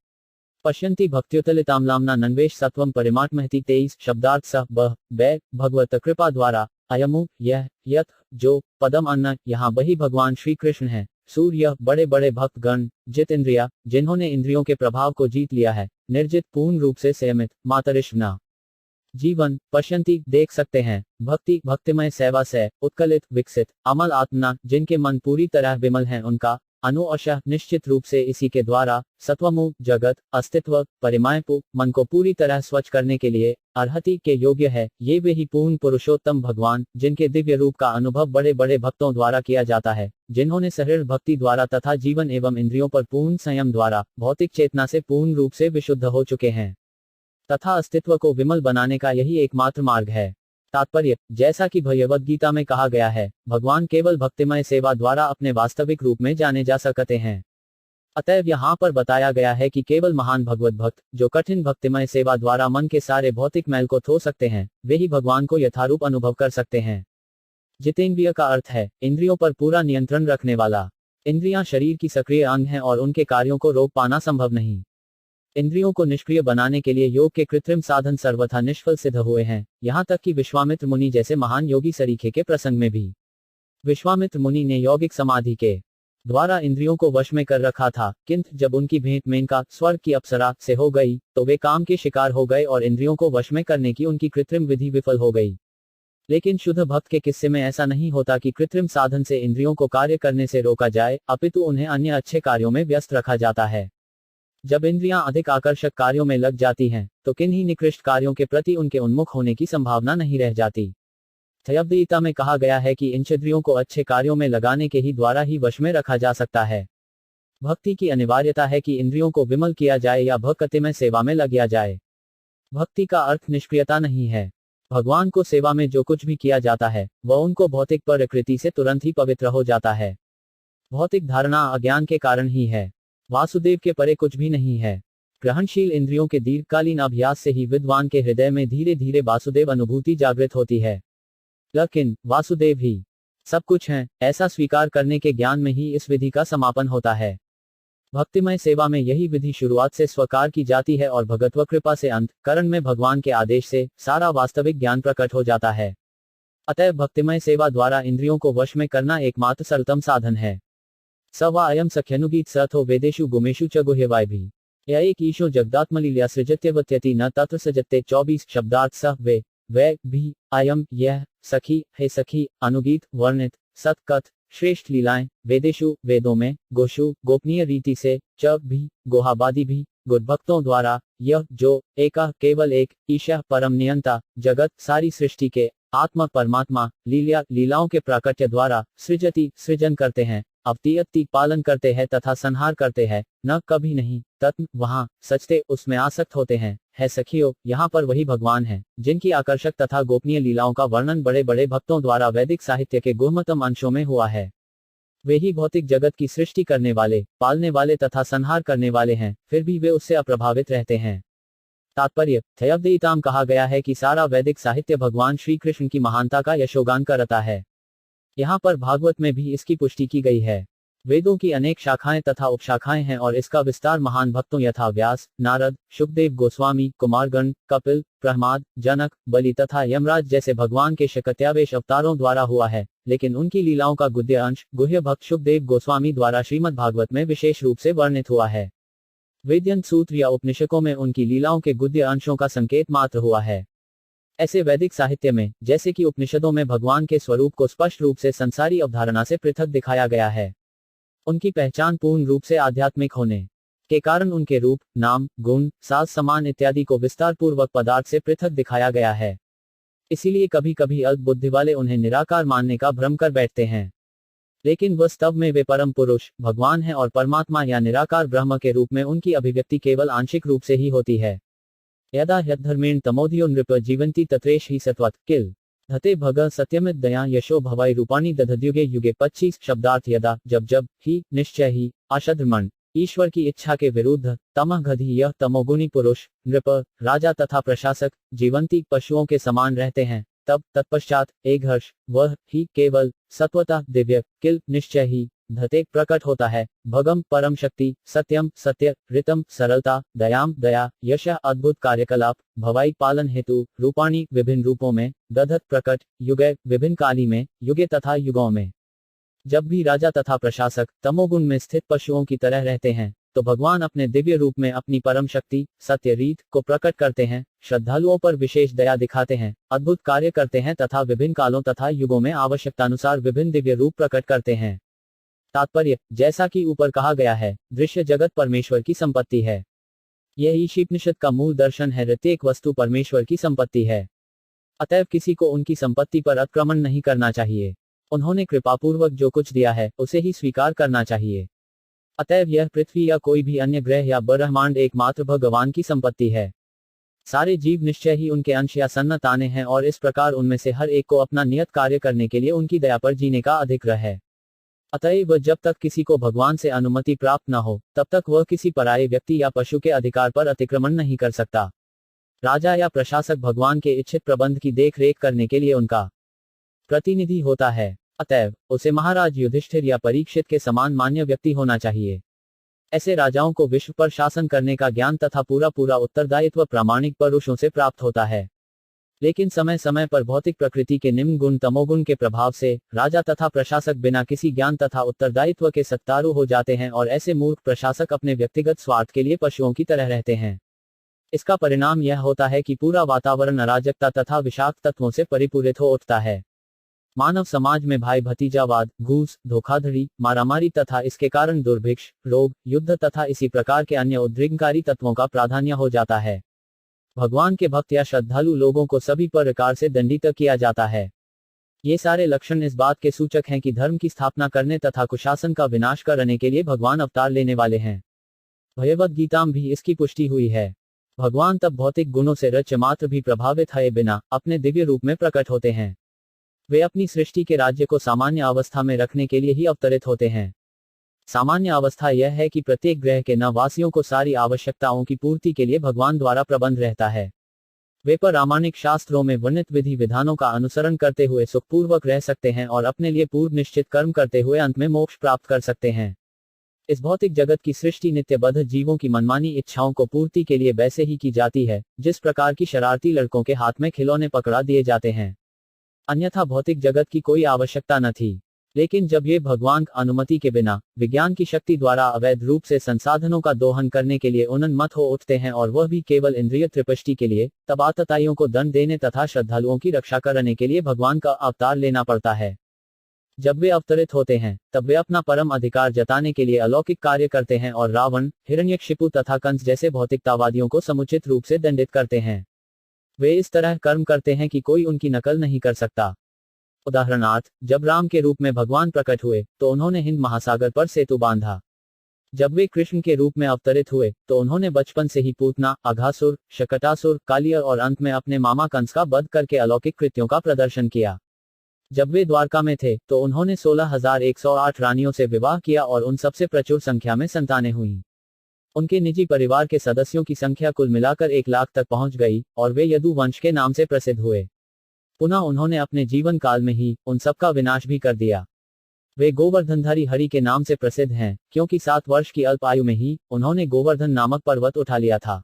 A: पश्यन्ति भक्त्युतलिताम्लाम्ना नन्वेश सत्वम परिमात्महति 23 शब्दार्थ सह बै भगवत कृपा द्वारा अयमु यह यत जो पदम अन्न। यहाँ वही भगवान श्री कृष्ण है। सूर्य बड़े बड़े भक्त गण, जितेंद्रिया जिन्होंने इंद्रियों के प्रभाव को जीत लिया है, निर्जित पूर्ण रूप से संयमित, मातरिष्णा जीवन पश्यन्ति देख सकते हैं, भक्ति भक्तिमय सेवा से उत्कलित विकसित, अमल आत्मना जिनके मन पूरी तरह विमल हैं, उनका अनुअशः निश्चित रूप से इसी के द्वारा सत्वमु जगत अस्तित्व परिमायपु मन को पूरी तरह स्वच्छ करने के लिए अर्हति के योग्य है। ये वे ही पूर्ण पुरुषोत्तम भगवान जिनके दिव्य रूप का अनुभव बड़े बड़े भक्तों द्वारा किया जाता है, जिन्होंने सहृदय भक्ति द्वारा तथा जीवन एवं इंद्रियों पर पूर्ण संयम द्वारा भौतिक चेतना से पूर्ण रूप से विशुद्ध हो चुके हैं तथा अस्तित्व को विमल बनाने का यही एकमात्र मार्ग है। तात्पर्य, जैसा कि भगवद गीता में कहा गया है, भगवान केवल भक्तिमय सेवा द्वारा अपने वास्तविक रूप में जाने जा सकते हैं। अतएव यहाँ पर बताया गया है कि केवल महान भगवत भक्त जो कठिन भक्तिमय सेवा द्वारा मन के सारे भौतिक मैल को धो सकते हैं, वे ही भगवान को यथारूप अनुभव कर सकते हैं। जितेंद्रिय का अर्थ है इंद्रियों पर पूरा नियंत्रण रखने वाला। इंद्रियां शरीर की सक्रिय अंग हैं और उनके कार्यों को रोक पाना संभव नहीं। इंद्रियों को निष्क्रिय बनाने के लिए योग के कृत्रिम साधन सर्वथा निष्फल सिद्ध हुए हैं, यहाँ तक कि विश्वामित्र मुनि जैसे महान योगी सरीखे के प्रसंग में भी। विश्वामित्र मुनि ने यौगिक समाधि के द्वारा इंद्रियों को वश में कर रखा था, किंतु जब उनकी भेंट मेनका स्वर्ग की अप्सरा से हो गई तो वे काम के शिकार हो गए और इंद्रियों को वश में करने की उनकी कृत्रिम विधि विफल हो गई। लेकिन शुद्ध भक्त के किस्से में ऐसा नहीं होता कि कृत्रिम साधन से इंद्रियों को कार्य करने से रोका जाए, अपितु उन्हें अन्य अच्छे कार्यों में व्यस्त रखा जाता है। जब इंद्रियां अधिक आकर्षक कार्यों में लग जाती हैं, तो किन्हीं निकृष्ट कार्यों के प्रति उनके उन्मुख होने की संभावना नहीं रह जाती। भगवद्गीता में कहा गया है कि इंद्रियों को अच्छे कार्यों में लगाने के ही द्वारा ही वश में रखा जा सकता है। भक्ति की अनिवार्यता है कि इंद्रियों को विमल किया जाए या भक्तिमय सेवा में लग जाए। भक्ति का अर्थ निष्क्रियता नहीं है। भगवान को सेवा में जो कुछ भी किया जाता है, वह उनको भौतिक प्रकृति से तुरंत ही पवित्र हो जाता है। भौतिक धारणा अज्ञान के कारण ही है। वासुदेव के परे कुछ भी नहीं है। ग्रहणशील इंद्रियों के दीर्घकालीन अभ्यास से ही विद्वान के हृदय में धीरे धीरे वासुदेव अनुभूति जागृत होती है। लेकिन वासुदेव ही सब कुछ हैं, ऐसा स्वीकार करने के ज्ञान में ही इस विधि का समापन होता है। भक्तिमय सेवा में यही विधि शुरुआत से स्वीकार की जाती है और भगवत कृपा से अंत करण में भगवान के आदेश से सारा वास्तविक ज्ञान प्रकट हो जाता है। अतः भक्तिमय सेवा द्वारा इंद्रियों को वश में करना एकमात्र सरलतम साधन है। स वा अयम सख्यनुगीत सथो वेदेषु गुमेषु च गुह्यवाय भी यह एक ईशो जगदात्मलील्या सृजत्यवत्यति न तत्र सजत्ते 24 शब्दार्थ स वे भी अयम यह सखी है सखी अनुगीत वर्णित सत कथ श्रेष्ठ लीलाएं वेदेशु वेदों में गोशु गोपनीय रीति से च भी गोहाबादी भी गुड भक्तों द्वारा यह जो एका केवल एक ईशा परम नियंता जगत सारी सृष्टि के आत्मा परमात्मा लीला लीलाओं के प्राकट्य द्वारा सृजति सृजन करते हैं अवतीयति पालन करते हैं तथा संहार करते हैं न कभी नहीं तत्व वहाँ सचते उसमें आसक्त होते हैं है सखियों यहाँ पर वही भगवान है जिनकी आकर्षक तथा गोपनीय लीलाओं का वर्णन बड़े बड़े भक्तों द्वारा वैदिक साहित्य के गुह्यतम अंशों में हुआ है। वे ही भौतिक जगत की सृष्टि करने वाले पालने वाले तथा संहार करने वाले हैं, फिर भी वे उससे अप्रभावित रहते हैं। तात्पर्य, भगवद्गीता में कहा गया है कि सारा वैदिक साहित्य भगवान श्री कृष्ण की महानता का यशोगान करता है। यहाँ पर भागवत में भी इसकी पुष्टि की गई है। वेदों की अनेक शाखाएं तथा उपशाखाएं हैं और इसका विस्तार महान भक्तों यथा व्यास, नारद, शुकदेव गोस्वामी, कुमारगण, कपिल, प्रहमाद, जनक, बलि तथा यमराज जैसे भगवान के शकत्यावेश अवतारों द्वारा हुआ है। लेकिन उनकी लीलाओं का गुह्य अंश गुह्य भक्त शुकदेव गोस्वामी द्वारा श्रीमद् भागवत में विशेष रूप से वर्णित हुआ है। वेद्यंत सूत्र या उपनिषदों में उनकी लीलाओं के गुह्य अंशों का संकेत मात्र हुआ है। ऐसे वैदिक साहित्य में जैसे कि उपनिषदों में भगवान के स्वरूप को स्पष्ट रूप से संसारी अवधारणा से पृथक दिखाया गया है। उनकी पहचान पूर्ण रूप से आध्यात्मिक होने के कारण उनके रूप, नाम, गुण, साज समान इत्यादि को विस्तार पूर्वक पदार्थ से पृथक दिखाया गया है। इसीलिए कभी कभी अल्प बुद्धि वाले उन्हें निराकार मानने का भ्रम कर बैठते हैं। लेकिन वास्तव में वे परम पुरुष भगवान हैं और परमात्मा या निराकार ब्रह्म के रूप में उनकी अभिव्यक्ति केवल आंशिक रूप से ही होती है। यदा ह्यधर्मेण तमोधियो नृप जीवंती तत्रेश ही सत्वत् किल धते भग सत्यमित दया यशो भवाई रूपाणी दधद्युगे युगे 25 शब्दार्थ यदा जब जब ही निश्चय ही अशधर्मण ईश्वर की इच्छा के विरुद्ध तमः गधि यह तमोगुणी पुरुष नृप राजा तथा प्रशासक जीवंती पशुओं के समान रहते हैं, तब तत्पश्चात एक हर्ष वह ही केवल सत्वता दिव्य किल निश्चय ही धते प्रकट होता है भगम परम शक्ति सत्यम सत्य ऋतम सरलता दयाम दया यश अद्भुत कार्यकलाप भवाई पालन हेतु रूपाणी विभिन्न रूपों में दधत प्रकट युगे विभिन्न काली में युगे तथा युगों में। जब भी राजा तथा प्रशासक तमोगुण में स्थित पशुओं की तरह रहते हैं तो भगवान अपने दिव्य रूप में अपनी परम शक्ति सत्य रीत को प्रकट करते हैं, श्रद्धालुओं पर विशेष दया दिखाते हैं, अद्भुत कार्य करते हैं तथा विभिन्न कालों तथा युगों में आवश्यकतानुसार विभिन्न दिव्य रूप प्रकट करते हैं। तात्पर्य, जैसा कि ऊपर कहा गया है, दृश्य जगत परमेश्वर की संपत्ति है। यही ईशापनिषद का मूल दर्शन है, प्रत्येक वस्तु परमेश्वर की संपत्ति है। अतएव किसी को उनकी संपत्ति पर अतिक्रमण नहीं करना चाहिए। उन्होंने कृपापूर्वक जो कुछ दिया है उसे ही स्वीकार करना चाहिए। अतएव यह पृथ्वी या कोई भी अन्य ग्रह या ब्रह्मांड एकमात्र भगवान की संपत्ति है। सारे जीव निश्चय ही उनके अंश या संतानें हैं और इस प्रकार उनमें से हर एक को अपना नियत कार्य करने के लिए उनकी दया पर जीने का अधिग्रह है। अतएव जब तक किसी को भगवान से अनुमति प्राप्त न हो, तब तक वह किसी पराये व्यक्ति या पशु के अधिकार पर अतिक्रमण नहीं कर सकता। राजा या प्रशासक भगवान के इच्छित प्रबंध की देख रेख करने के लिए उनका प्रतिनिधि होता है। अतएव उसे महाराज युधिष्ठिर या परीक्षित के समान मान्य व्यक्ति होना चाहिए। ऐसे राजाओं को विश्व पर शासन करने का ज्ञान तथा पूरा उत्तरदायित्व प्रामाणिक पुरुषों से प्राप्त होता है। लेकिन समय समय पर भौतिक प्रकृति के निम्न गुण तमोगुण के प्रभाव से राजा तथा प्रशासक बिना किसी ज्ञान तथा उत्तरदायित्व के सत्तारू हो जाते हैं और ऐसे मूर्ख प्रशासक अपने व्यक्तिगत स्वार्थ के लिए पशुओं की तरह रहते हैं। इसका परिणाम यह होता है कि पूरा वातावरण अराजकता तथा विषाक्त तत्वों से परिपूरित हो उठता है। मानव समाज में भाई भतीजावाद, घूस, धोखाधड़ी, मारामारी तथा इसके कारण दुर्भिक्ष, रोग, युद्ध तथा इसी प्रकार के अन्य उद्विग्नकारी तत्वों का प्राधान्य हो जाता है। भगवान के भक्त या श्रद्धालु लोगों को सभी प्रकार से दंडित किया जाता है। ये सारे लक्षण इस बात के सूचक हैं कि धर्म की स्थापना करने तथा कुशासन का विनाश करने के लिए भगवान अवतार लेने वाले हैं। भगवद गीता में भी इसकी पुष्टि हुई है। भगवान तब भौतिक गुणों से रच मात्र भी प्रभावित है बिना अपने दिव्य रूप में प्रकट होते हैं। वे अपनी सृष्टि के राज्य को सामान्य अवस्था में रखने के लिए ही अवतरित होते हैं। सामान्य अवस्था यह है कि प्रत्येक ग्रह के नवासियों को सारी आवश्यकताओं की पूर्ति के लिए भगवान द्वारा प्रबंध रहता है। वे प्रामाणिक शास्त्रों में वर्णित विधि विधानों का अनुसरण करते हुए सुखपूर्वक रह सकते हैं और अपने लिए पूर्व निश्चित कर्म करते हुए अंत में मोक्ष प्राप्त कर सकते हैं। इस भौतिक जगत की सृष्टि नित्यबद्ध जीवों की मनमानी इच्छाओं को पूर्ति के लिए वैसे ही की जाती है जिस प्रकार की शरारती लड़कों के हाथ में खिलौने पकड़ा दिए जाते हैं। अन्यथा भौतिक जगत की कोई आवश्यकता न थी। लेकिन जब ये भगवान की अनुमति के बिना विज्ञान की शक्ति द्वारा अवैध रूप से संसाधनों का दोहन करने के लिए उन्मत्त हो उठते हैं और वह भी केवल इंद्रिय तृप्ति के लिए, तब आतताइयों को दंड देने तथा श्रद्धालुओं की रक्षा करने के लिए भगवान का अवतार लेना पड़ता है। जब वे अवतरित होते हैं तब वे अपना परम अधिकार जताने के लिए अलौकिक कार्य करते हैं और रावण, हिरण्यकशिपु तथा कंस जैसे भौतिकतावादियों को समुचित रूप से दंडित करते हैं। वे इस तरह कर्म करते हैं कि कोई उनकी नकल नहीं कर सकता। उदाहरणार्थ, जब राम के रूप में भगवान प्रकट हुए तो उन्होंने हिंद महासागर पर सेतु बांधा। जब वे कृष्ण के रूप में अवतरित हुए तो उन्होंने बचपन से ही पूतना, अघासुर, शकटासुर, कालिया और अंत में अपने मामा कंस का वध करके अलौकिक कृत्यों का प्रदर्शन किया। जब वे द्वारका में थे तो उन्होंने 16,108 रानियों से विवाह किया और उन सबसे प्रचुर संख्या में संतानें हुईं। उनके निजी परिवार के सदस्यों की संख्या कुल मिलाकर 1 लाख तक पहुंच गई और वे यदु वंश के नाम से प्रसिद्ध हुए। पुनः उन्होंने अपने जीवन काल में ही उन सबका विनाश भी कर दिया। वे गोवर्धनधारी हरि के नाम से प्रसिद्ध हैं क्योंकि 7 वर्ष की अल्प आयु में ही उन्होंने गोवर्धन नामक पर्वत उठा लिया था।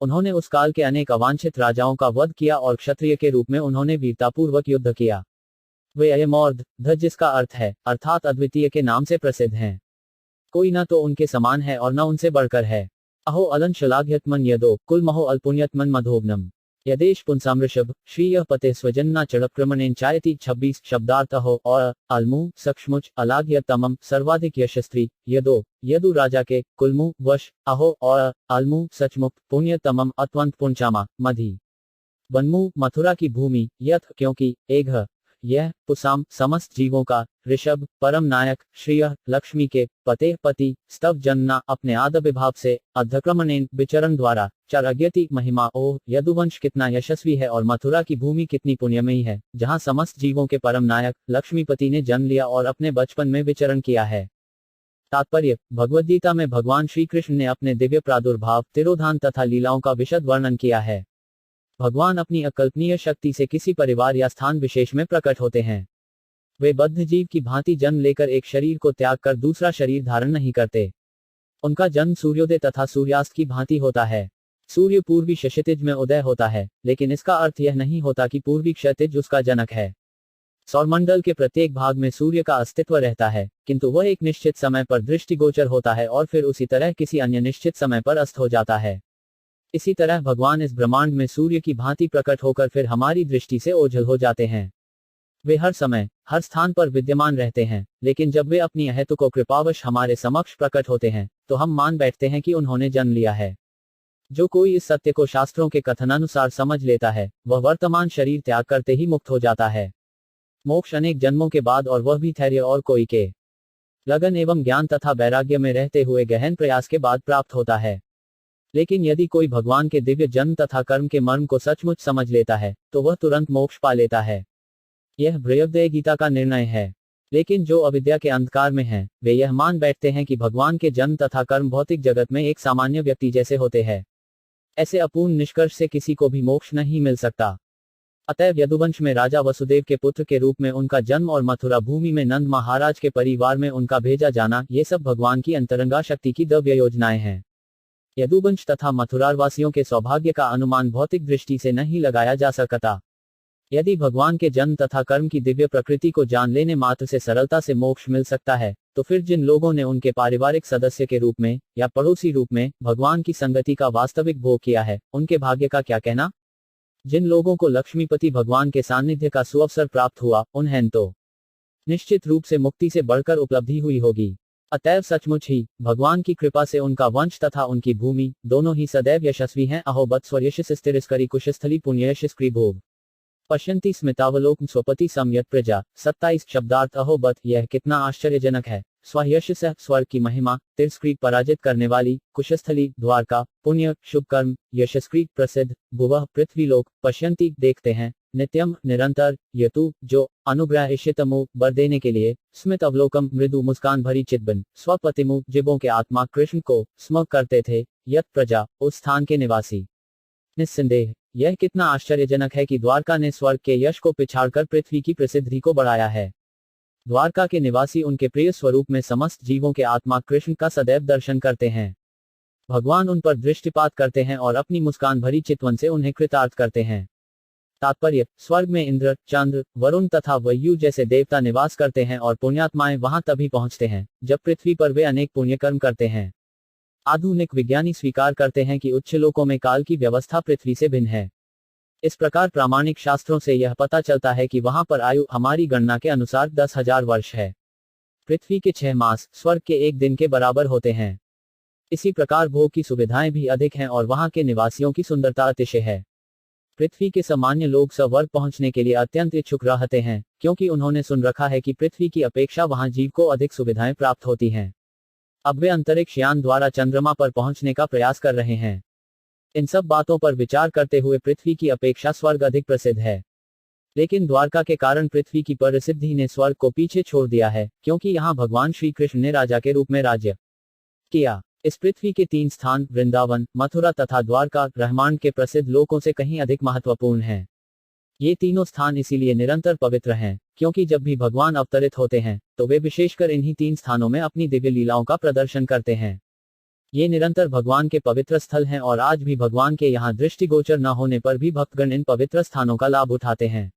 A: उन्होंने उस काल के अनेक अवांछित राजाओं का वध किया और क्षत्रिय के रूप में उन्होंने वीरतापूर्वक युद्ध किया। वे अयमौर्ध ध जिसका अर्थ है अर्थात अद्वितीय के नाम से प्रसिद्ध हैं। कोई न तो उनके समान है और न उनसे बढ़कर है। अहो अलं शलाघ्यत्मन यदो कुल महो अल्पुण्यत्मन मधोग्नम यदेश पुंसामृषभ श्रीय पते स्वजन्ना चढ़क्रमणेन चायति 26 शब्दार्थ हो और अलमु सक्षमुच अलाघ्य तमम सर्वाधिक यशस्वी यदो यदु राजा के कुलमु वश अहो और अलमु सचमुख पुण्य तमम अत्वंत पुंचामा मधि वनमु मथुरा की भूमि यथ क्योंकि एघ यह पुसाम समस्त जीवों का ऋषभ परम नायक श्रीय लक्ष्मी के पते पति स्तव जन्ना अपने आदि भाव से अध्यक्रमणेन विचरण द्वारा चारज्ञति महिमा ओह यदुवंश कितना यशस्वी है और मथुरा की भूमि कितनी पुण्यमयी है जहां समस्त जीवों के परम नायक लक्ष्मीपति ने जन्म लिया और अपने बचपन में विचरण किया है। तात्पर्य, भगवद्गीता में भगवान श्री कृष्ण ने अपने दिव्य प्रादुर्भाव, तिरोधान तथा लीलाओं का विशद वर्णन किया है। भगवान अपनी अकल्पनीय शक्ति से किसी परिवार या स्थान विशेष में प्रकट होते हैं। वे बद्ध जीव की भांति जन्म लेकर एक शरीर को त्याग कर दूसरा शरीर धारण नहीं करते। उनका जन्म सूर्योदय तथा सूर्यास्त की भांति होता है। सूर्य पूर्वी क्षितिज में उदय होता है, लेकिन इसका अर्थ यह नहीं होता कि पूर्वी क्षितिज उसका जनक है। सौरमंडल के प्रत्येक भाग में सूर्य का अस्तित्व रहता है, किंतु वह एक निश्चित समय पर दृष्टिगोचर होता है और फिर उसी तरह किसी अन्य निश्चित समय पर अस्त हो जाता है। इसी तरह भगवान इस ब्रह्मांड में सूर्य की भांति प्रकट होकर फिर हमारी दृष्टि से ओझल हो जाते हैं। वे हर समय हर स्थान पर विद्यमान रहते हैं, लेकिन जब वे अपनी अहेतु को कृपावश हमारे समक्ष प्रकट होते हैं तो हम मान बैठते हैं कि उन्होंने जन्म लिया है। जो कोई इस सत्य को शास्त्रों के कथनानुसार समझ लेता है वह वर्तमान शरीर त्याग करते ही मुक्त हो जाता है। मोक्ष अनेक जन्मों के बाद, और वह भी धैर्य और कोई के लगन एवं ज्ञान तथा वैराग्य में रहते हुए गहन प्रयास के बाद प्राप्त होता है। लेकिन यदि कोई भगवान के दिव्य जन्म तथा कर्म के मर्म को सचमुच समझ लेता है तो वह तुरंत मोक्ष पा लेता है। यह बृहद्रथ गीता का निर्णय है। लेकिन जो अविद्या के अंधकार में हैं, वे यह मान बैठते हैं कि भगवान के जन्म तथा कर्म भौतिक जगत में एक सामान्य व्यक्ति जैसे होते हैं। ऐसे अपूर्ण निष्कर्ष से किसी को भी मोक्ष नहीं मिल सकता। अतएव यदुवंश में राजा वसुदेव के पुत्र के रूप में उनका जन्म और मथुरा भूमि में नंद महाराज के परिवार में उनका भेजा जाना, ये सब भगवान की अंतरंगा शक्ति की दिव्य योजनाएं हैं। यदुवंश तथा मथुरावासियों के सौभाग्य का अनुमान भौतिक दृष्टि से नहीं लगाया जा सकता। यदि भगवान के जन्म तथा कर्म की दिव्य प्रकृति को जान लेने मात्र से सरलता से मोक्ष मिल सकता है, तो फिर जिन लोगों ने उनके पारिवारिक सदस्य के रूप में या पड़ोसी रूप में भगवान की संगति का वास्तविक भोग किया है, उनके भाग्य का क्या कहना। जिन लोगों को लक्ष्मीपति भगवान के सानिध्य का सुअवसर प्राप्त हुआ, उन्हें तो निश्चित रूप से मुक्ति से बढ़कर उपलब्धि हुई होगी। अतएव सचमुच ही भगवान की कृपा से उनका वंश तथा उनकी भूमि दोनों ही सदैव यशस्वी हैं। अहोबत स्वयश स्थिरस्करी कुशस्थली पुण्ययशस्क्री भोग पश्यंती स्मितावलोकन स्वपति सम्यक प्रजा। 27 शब्दार्थ अहोबत, यह कितना आश्चर्यजनक है। स्वयश स्वर्ग की महिमा, तिरस्कृत पराजित करने वाली, कुशस्थली द्वारका, पुण्य शुभ कर्म, यशस्कृत प्रसिद्ध, भुवः पृथ्वीलोक, पश्यंती देखते हैं, नित्यम निरंतर, यतु जो अनुग्रह इशितमु वर देने के लिए, स्मित अवलोकम मृदु मुस्कान भरी चितबन, स्वपतिमु जीवों के आत्मा कृष्ण को स्म करते थे, यत प्रजा उस स्थान के निवासी। निस्संदेह यह कितना आश्चर्यजनक है कि द्वारका ने स्वर्ग के यश को पिछाड़कर पृथ्वी की प्रसिद्धि को बढ़ाया है। द्वारका के निवासी उनके प्रिय स्वरूप में समस्त जीवों के आत्मा कृष्ण का सदैव दर्शन करते हैं। भगवान उन पर दृष्टिपात करते हैं और अपनी मुस्कान भरी चितवन से उन्हें कृतार्थ करते हैं। तात्पर्य, स्वर्ग में इंद्र, चंद्र, वरुण तथा वायु जैसे देवता निवास करते हैं और पुण्यात्माएं वहां तभी पहुंचते हैं जब पृथ्वी पर वे अनेक पुण्य कर्म करते हैं। आधुनिक विज्ञानी स्वीकार करते हैं कि उच्च लोकों में काल की व्यवस्था पृथ्वी से भिन्न है। इस प्रकार प्रामाणिक शास्त्रों से यह पता चलता है कि वहां पर आयु हमारी गणना के अनुसार 10,000 वर्ष है। पृथ्वी के 6 मास स्वर्ग के 1 दिन के बराबर होते हैं। इसी प्रकार भोग की सुविधाएं भी अधिक हैं और वहां के निवासियों की सुंदरता अतिशय है। पृथ्वी के सामान्य लोग स्वर्ग पहुंचने के लिए अत्यंत इच्छुक रहते हैं, क्योंकि उन्होंने सुन रखा है कि पृथ्वी की अपेक्षा वहां जीव को अधिक सुविधाएं प्राप्त होती हैं। अब वे अंतरिक्ष यान द्वारा चंद्रमा पर पहुंचने का प्रयास कर रहे हैं। इन सब बातों पर विचार करते हुए पृथ्वी की अपेक्षा स्वर्ग अधिक प्रसिद्ध है। लेकिन द्वारका के कारण पृथ्वी की प्रसिद्धि ने स्वर्ग को पीछे छोड़ दिया है, क्योंकि यहाँ भगवान श्री कृष्ण ने राजा के रूप में राज्य किया। इस पृथ्वी के 3 स्थान वृंदावन, मथुरा तथा द्वारका ब्रह्मांड के प्रसिद्ध लोकों से कहीं अधिक महत्वपूर्ण हैं। ये तीनों स्थान इसीलिए निरंतर पवित्र हैं, क्योंकि जब भी भगवान अवतरित होते हैं तो वे विशेषकर इन्हीं 3 स्थानों में अपनी दिव्य लीलाओं का प्रदर्शन करते हैं। ये निरंतर भगवान के पवित्र स्थल हैं और आज भी भगवान के यहाँ दृष्टिगोचर न होने पर भी भक्तगण इन पवित्र स्थानों का लाभ उठाते हैं।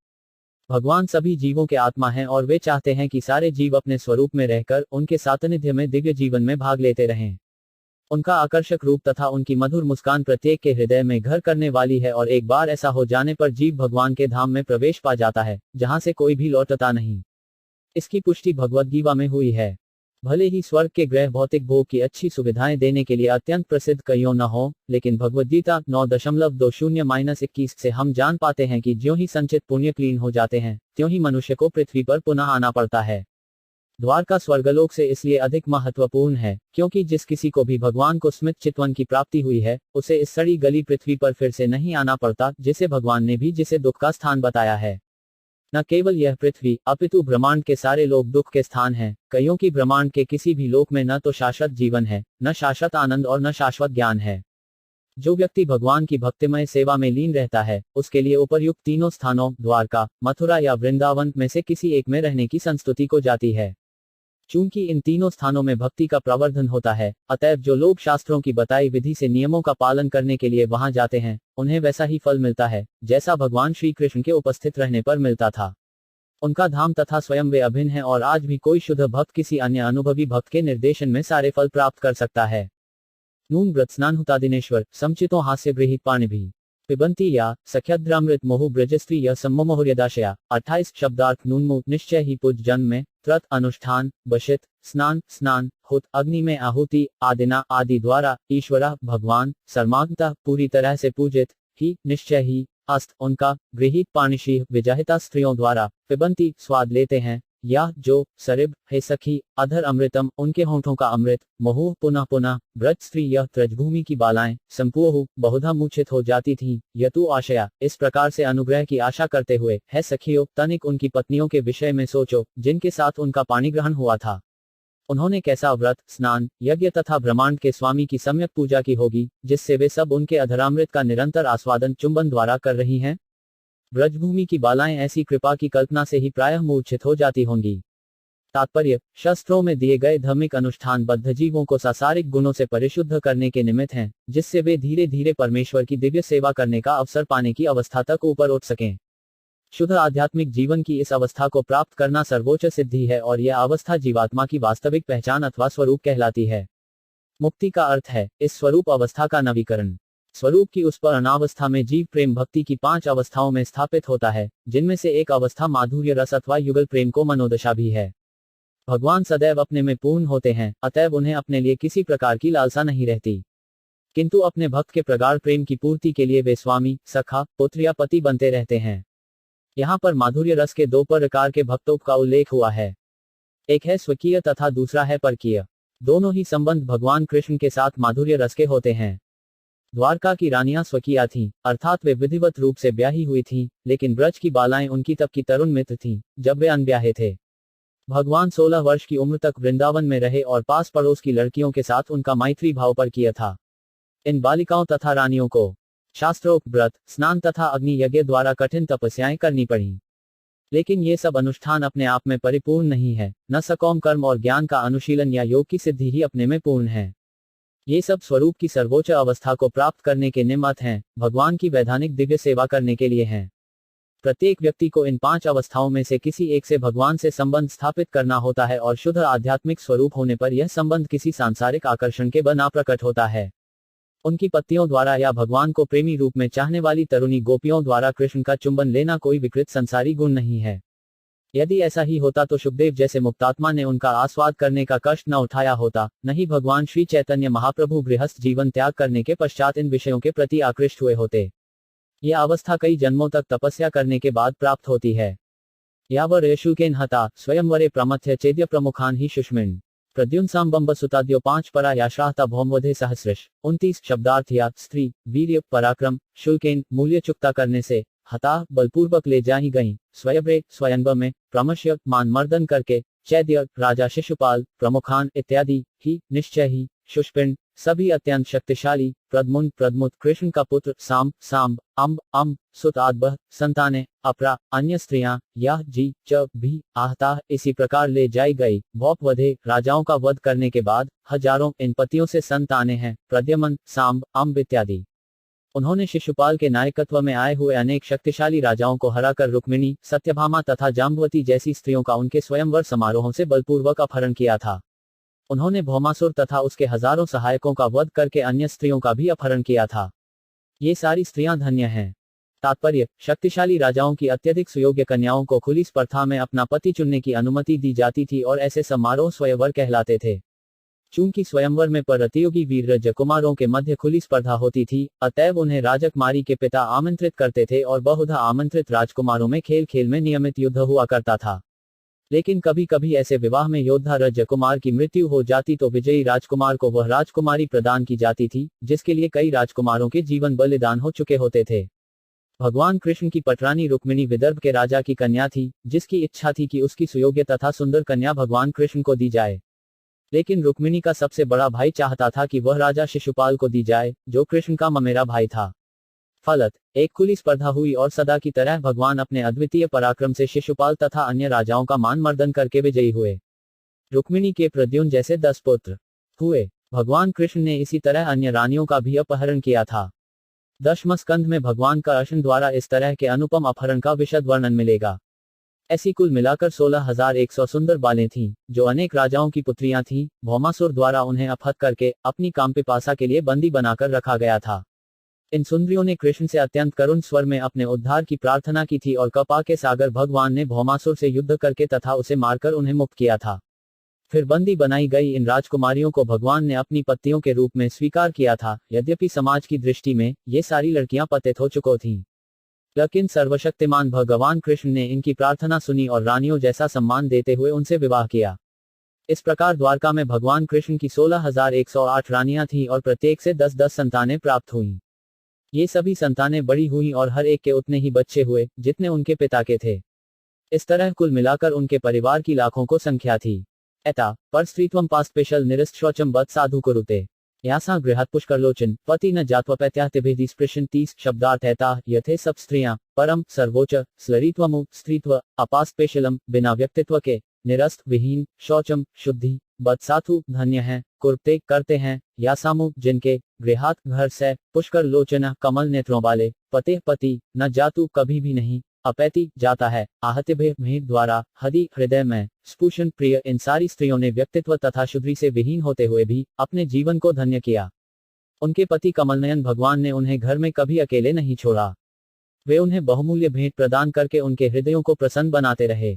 A: भगवान सभी जीवों के आत्मा हैं और वे चाहते हैं कि सारे जीव अपने स्वरूप में रहकर उनके सानिध्य में दिव्य जीवन में भाग लेते रहें। उनका आकर्षक रूप तथा उनकी मधुर मुस्कान प्रत्येक के हृदय में घर करने वाली है और एक बार ऐसा हो जाने पर जीव भगवान के धाम में प्रवेश पा जाता है, जहां से कोई भी लौटता नहीं। इसकी पुष्टि भगवद गीता में हुई है। भले ही स्वर्ग के ग्रह भौतिक भोग की अच्छी सुविधाएं देने के लिए अत्यंत प्रसिद्ध कईयों न हो, लेकिन भगवद गीता 9.20-21 से हम जान पाते हैं कि ज्यों ही संचित पुण्य क्लीन हो जाते हैं, त्यों ही मनुष्य को पृथ्वी पर पुनः आना पड़ता है। द्वारका स्वर्गलोक से इसलिए अधिक महत्वपूर्ण है, क्योंकि जिस किसी को भी भगवान को स्मित चितवन की प्राप्ति हुई है, उसे इस सड़ी गली पृथ्वी पर फिर से नहीं आना पड़ता, जिसे भगवान ने भी जिसे दुख का स्थान बताया है। न केवल यह पृथ्वी अपितु ब्रह्मांड के सारे लोक दुख के स्थान हैं, कईयों की ब्रह्मांड के किसी भी लोक में न तो शाश्वत जीवन है, न शाश्वत आनंद और न शाश्वत ज्ञान है। जो व्यक्ति भगवान की भक्तिमय सेवा में लीन रहता है, उसके लिए उपर्युक्त तीनों स्थानों द्वारका, मथुरा या वृंदावन में से किसी एक में रहने की संस्तुति को जाती है। चूंकि इन तीनों स्थानों में भक्ति का प्रवर्धन होता है, अतएव जो लोग शास्त्रों की बताई विधि से नियमों का पालन करने के लिए वहां जाते हैं, उन्हें वैसा ही फल मिलता है जैसा भगवान श्री कृष्ण के उपस्थित रहने पर मिलता था। उनका धाम तथा स्वयं वे अभिन्न है और आज भी कोई शुद्ध भक्त किसी अन्य अनुभवी भक्त के निर्देशन में सारे फल प्राप्त कर सकता है। नून व्रत स्नान हुता दिनेश्वर समचितों हास्य गृहित पाणिभि। पिबंती या सख्यद्रामृत मोहु ब्रजस्त्री यह सम्मोहर्यदाशया 28 शब्दार्थ नून्मु निश्चय ही पूज जन्म में त्रत अनुष्ठान बशित स्नान हुत अग्नि में आहुति आदिना आदि द्वारा ईश्वरा भगवान सर्माग्ता पूरी तरह से पूजित ही निश्चय ही अस्त उनका गृहीत पाणिशी विजाहिता स्त्रियों द्वारा पिबंती स्वाद लेते हैं या जो सरिब हे सखी अधर अमृतम उनके होंठों का अमृत मोहु पुनः पुनः ब्रज स्त्री यह त्रजभूमि की बालाएं संपूह बहुधा मूर्छित हो जाती थीं यतु आशया इस प्रकार से अनुग्रह की आशा करते हुए है सखियों तनिक उनकी पत्नियों के विषय में सोचो जिनके साथ उनका पाणी ग्रहण हुआ था। उन्होंने कैसा व्रत स्नान यज्ञ तथा ब्रह्मांड के स्वामी की सम्यक पूजा की होगी जिससे वे सब उनके अधरामृत का निरंतर आस्वादन चुंबन द्वारा कर रही हैं। ब्रजभूमि की बालाएं ऐसी कृपा की कल्पना से ही प्रायः मूर्छित हो जाती होंगी। तात्पर्य शास्त्रों में दिए गए धार्मिक अनुष्ठान बद्ध जीवों को सांसारिक गुणों से परिशुद्ध करने के निमित्त हैं जिससे वे धीरे धीरे परमेश्वर की दिव्य सेवा करने का अवसर पाने की अवस्था तक ऊपर उठ सकें। शुद्ध आध्यात्मिक जीवन की इस अवस्था को प्राप्त करना सर्वोच्च सिद्धि है और यह अवस्था जीवात्मा की वास्तविक पहचान अथवा स्वरूप कहलाती है। मुक्ति का अर्थ है इस स्वरूप अवस्था का नवीकरण। स्वरूप की उस पर अनावस्था में जीव प्रेम भक्ति की 5 अवस्थाओं में स्थापित होता है जिनमें से एक अवस्था माधुर्य रस अथवा युगल प्रेम को मनोदशा भी है। भगवान सदैव अपने में पूर्ण होते हैं अतएव उन्हें अपने लिए किसी प्रकार की लालसा नहीं रहती, किंतु अपने भक्त के प्रगाढ़ प्रेम की पूर्ति के लिए वे स्वामी सखा पुत्र या पति बनते रहते हैं। यहाँ पर माधुर्य रस के 2 प्रकार के भक्तों का उल्लेख हुआ है, एक है स्वकीय तथा दूसरा है परकीय। दोनों ही संबंध भगवान कृष्ण के साथ माधुर्य रस के होते हैं। द्वारका की रानियां स्वकीया थीं, अर्थात वे विधिवत रूप से ब्याही हुई थीं, लेकिन ब्रज की बालाएं उनकी तब की तरुण मित्र थीं जब वे अनब्याहे थे। भगवान 16 वर्ष की उम्र तक वृंदावन में रहे और पास पड़ोस की लड़कियों के साथ उनका मैत्री भाव पर किया था। इन बालिकाओं तथा रानियों को शास्त्रोक्त व्रत स्नान तथा अग्नि यज्ञ द्वारा कठिन तपस्याएं करनी पड़ी, लेकिन ये सब अनुष्ठान अपने आप में परिपूर्ण नहीं है। न सकौम कर्म और ज्ञान का अनुशीलन या योग की सिद्धि ही अपने में पूर्ण है। ये सब स्वरूप की सर्वोच्च अवस्था को प्राप्त करने के निमित्त हैं, भगवान की वैधानिक दिव्य सेवा करने के लिए हैं। प्रत्येक व्यक्ति को इन 5 अवस्थाओं में से किसी एक से भगवान से संबंध स्थापित करना होता है और शुद्ध आध्यात्मिक स्वरूप होने पर यह संबंध किसी सांसारिक आकर्षण के बना प्रकट होता है। उनकी पत्नियों द्वारा या भगवान को प्रेमी रूप में चाहने वाली तरुणी गोपियों द्वारा कृष्ण का चुंबन लेना कोई विकृत संसारी गुण नहीं है। यदि ऐसा ही होता तो सुखदेव जैसे मुक्तात्मा ने उनका आस्वाद करने का कष्ट न उठाया होता, नहीं भगवान श्री चैतन्य महाप्रभु गृहस्थ जीवन त्याग करने के पश्चात इन विषयों के प्रति आकृष्ट हुए होते। यह अवस्था कई जन्मों तक तपस्या करने के बाद प्राप्त होती है। यावरेशुकेन हता स्वयंवरे प्रमथ्य चेद्य प्रमुखान ही शुष्मिन प्रद्युन सांबंब सुताद्यो 5 परा याश्राहता भौमवधे सहस्रश 29 शब्दार्थ या स्त्री वीर्य पराक्रम शुल्केन मूल्य चुकता करने से हता बलपूर्वक ले जाई गई स्वयंवरे स्वयंब में प्रमश्य मान मर्दन करके चैद्य राजा शिशुपाल प्रमुखान इत्यादि ही निश्चय ही शुष्पिंड सभी अत्यंत शक्तिशाली प्रद्मुन प्रद्मुत कृष्ण का पुत्र सांब अम्ब सुत आद्बह संताने अपरा अन्य स्त्रियां या जी च भी आहता इसी प्रकार ले जाई गई। भौप वधे राजाओं का वध करने के बाद हजारों इन पतियों से संताने हैं प्रद्यमन सांब अम्ब इत्यादि। उन्होंने शिशुपाल के नायकत्व में आए हुए अनेक शक्तिशाली राजाओं को हराकर रुक्मिणी सत्यभामा तथा जाम्बवती जैसी स्त्रियों का उनके स्वयंवर समारोहों से बलपूर्वक अपहरण किया था। उन्होंने भौमासुर तथा उसके हजारों सहायकों का वध करके अन्य स्त्रियों का भी अपहरण किया था। ये सारी स्त्रियां धन्य हैं। तात्पर्य शक्तिशाली राजाओं की अत्यधिक सुयोग्य कन्याओं को खुली स्पर्धा में अपना पति चुनने की अनुमति दी जाती थी और ऐसे समारोह स्वयंवर कहलाते थे। चूंकि स्वयंवर में प्रतियोगी वीर राजकुमारों के मध्य खुली स्पर्धा होती थी, अतएव उन्हें राजकुमारी के पिता आमंत्रित करते थे और बहुधा आमंत्रित राजकुमारों में खेल खेल में नियमित युद्ध हुआ करता था। लेकिन कभी कभी ऐसे विवाह में योद्धा राजकुमार की मृत्यु हो जाती तो विजयी राजकुमार को वह राजकुमारी प्रदान की जाती थी, जिसके लिए कई राजकुमारों के जीवन बलिदान हो चुके होते थे। भगवान कृष्ण की पटरानी रुक्मिणी विदर्भ के राजा की कन्या थी, जिसकी इच्छा थी कि उसकी सुयोग्य तथा सुंदर कन्या भगवान कृष्ण को दी जाए। लेकिन रुक्मिणी का सबसे बड़ा भाई चाहता था कि वह राजा शिशुपाल को दी जाए, जो कृष्ण का ममेरा भाई था। फलत एक खुली स्पर्धा हुई और सदा की तरह भगवान अपने अद्वितीय पराक्रम से शिशुपाल तथा अन्य राजाओं का मान मर्दन करके विजयी हुए। रुक्मिणी के प्रद्युम्न जैसे 10 पुत्र हुए। भगवान कृष्ण ने इसी तरह अन्य रानियों का भी अपहरण किया था। 10वें स्कंध में भगवान का अर्शन द्वारा इस तरह के अनुपम अपहरण का विशद वर्णन मिलेगा। ऐसी कुल मिलाकर 16,100 सुंदर बालें थीं, जो अनेक राजाओं की पुत्रियां थीं। भौमासुर द्वारा उन्हें अपहत करके अपनी कामपिपासा के लिए बंदी बनाकर रखा गया था। इन सुंदरियों ने कृष्ण से अत्यंत करुण स्वर में अपने उद्धार की प्रार्थना की थी और कृपा के सागर भगवान ने भौमासुर से युद्ध करके तथा उसे मारकर उन्हें मुक्त किया था। फिर बंदी बनाई गई इन राजकुमारियों को भगवान ने अपनी पत्नियों के रूप में स्वीकार किया था। यद्यपि समाज की दृष्टि में ये सारी लड़कियां पतित हो चुकी थीं, लेकिन सर्वशक्तिमान भगवान कृष्ण ने इनकी प्रार्थना सुनी और रानियों जैसा सम्मान देते हुए उनसे विवाह किया। इस प्रकार द्वारका में भगवान कृष्ण की 16,108 रानियां थीं और प्रत्येक से 10-10 संतानें प्राप्त हुईं। ये सभी संतानें बड़ी हुईं और हर एक के उतने ही बच्चे हुए जितने उनके पिता के थे। इस तरह कुल मिलाकर उनके परिवार की लाखों को संख्या थी। एता पर स्त्रीत्वम पास्पेशल निरस्त शौचम बद साधु कुरुते यासा गृहत पुष्करलोचन पति न जात्वपैत्याहतिभेदी स्पृशन 30 शब्दार्थ एता यथे सब स्त्रियां परम सर्वोच्च स्लरीत्वमु स्त्रीत्व अपास्पेशलम बिना व्यक्तित्व के निरस्त विहीन शौचम शुद्धि बदसाथु धन्य है कुर्ते करते हैं यासामु जिनके गृहात घर से पुष्कर लोचना कमल नेत्रों वाले पते पति न जातु कभी भी नहीं अपैति जाता है आहतिभे भेद द्वारा हदि हृदय में स्पुशन प्रिय इन सारी स्त्रियों ने व्यक्तित्व तथा शुद्धि से विहीन होते हुए भी अपने जीवन को धन्य किया। उनके पति कमलनयन भगवान ने उन्हें घर में कभी अकेले नहीं छोड़ा। वे उन्हें बहुमूल्य भेंट प्रदान करके उनके हृदयों को प्रसन्न बनाते रहे।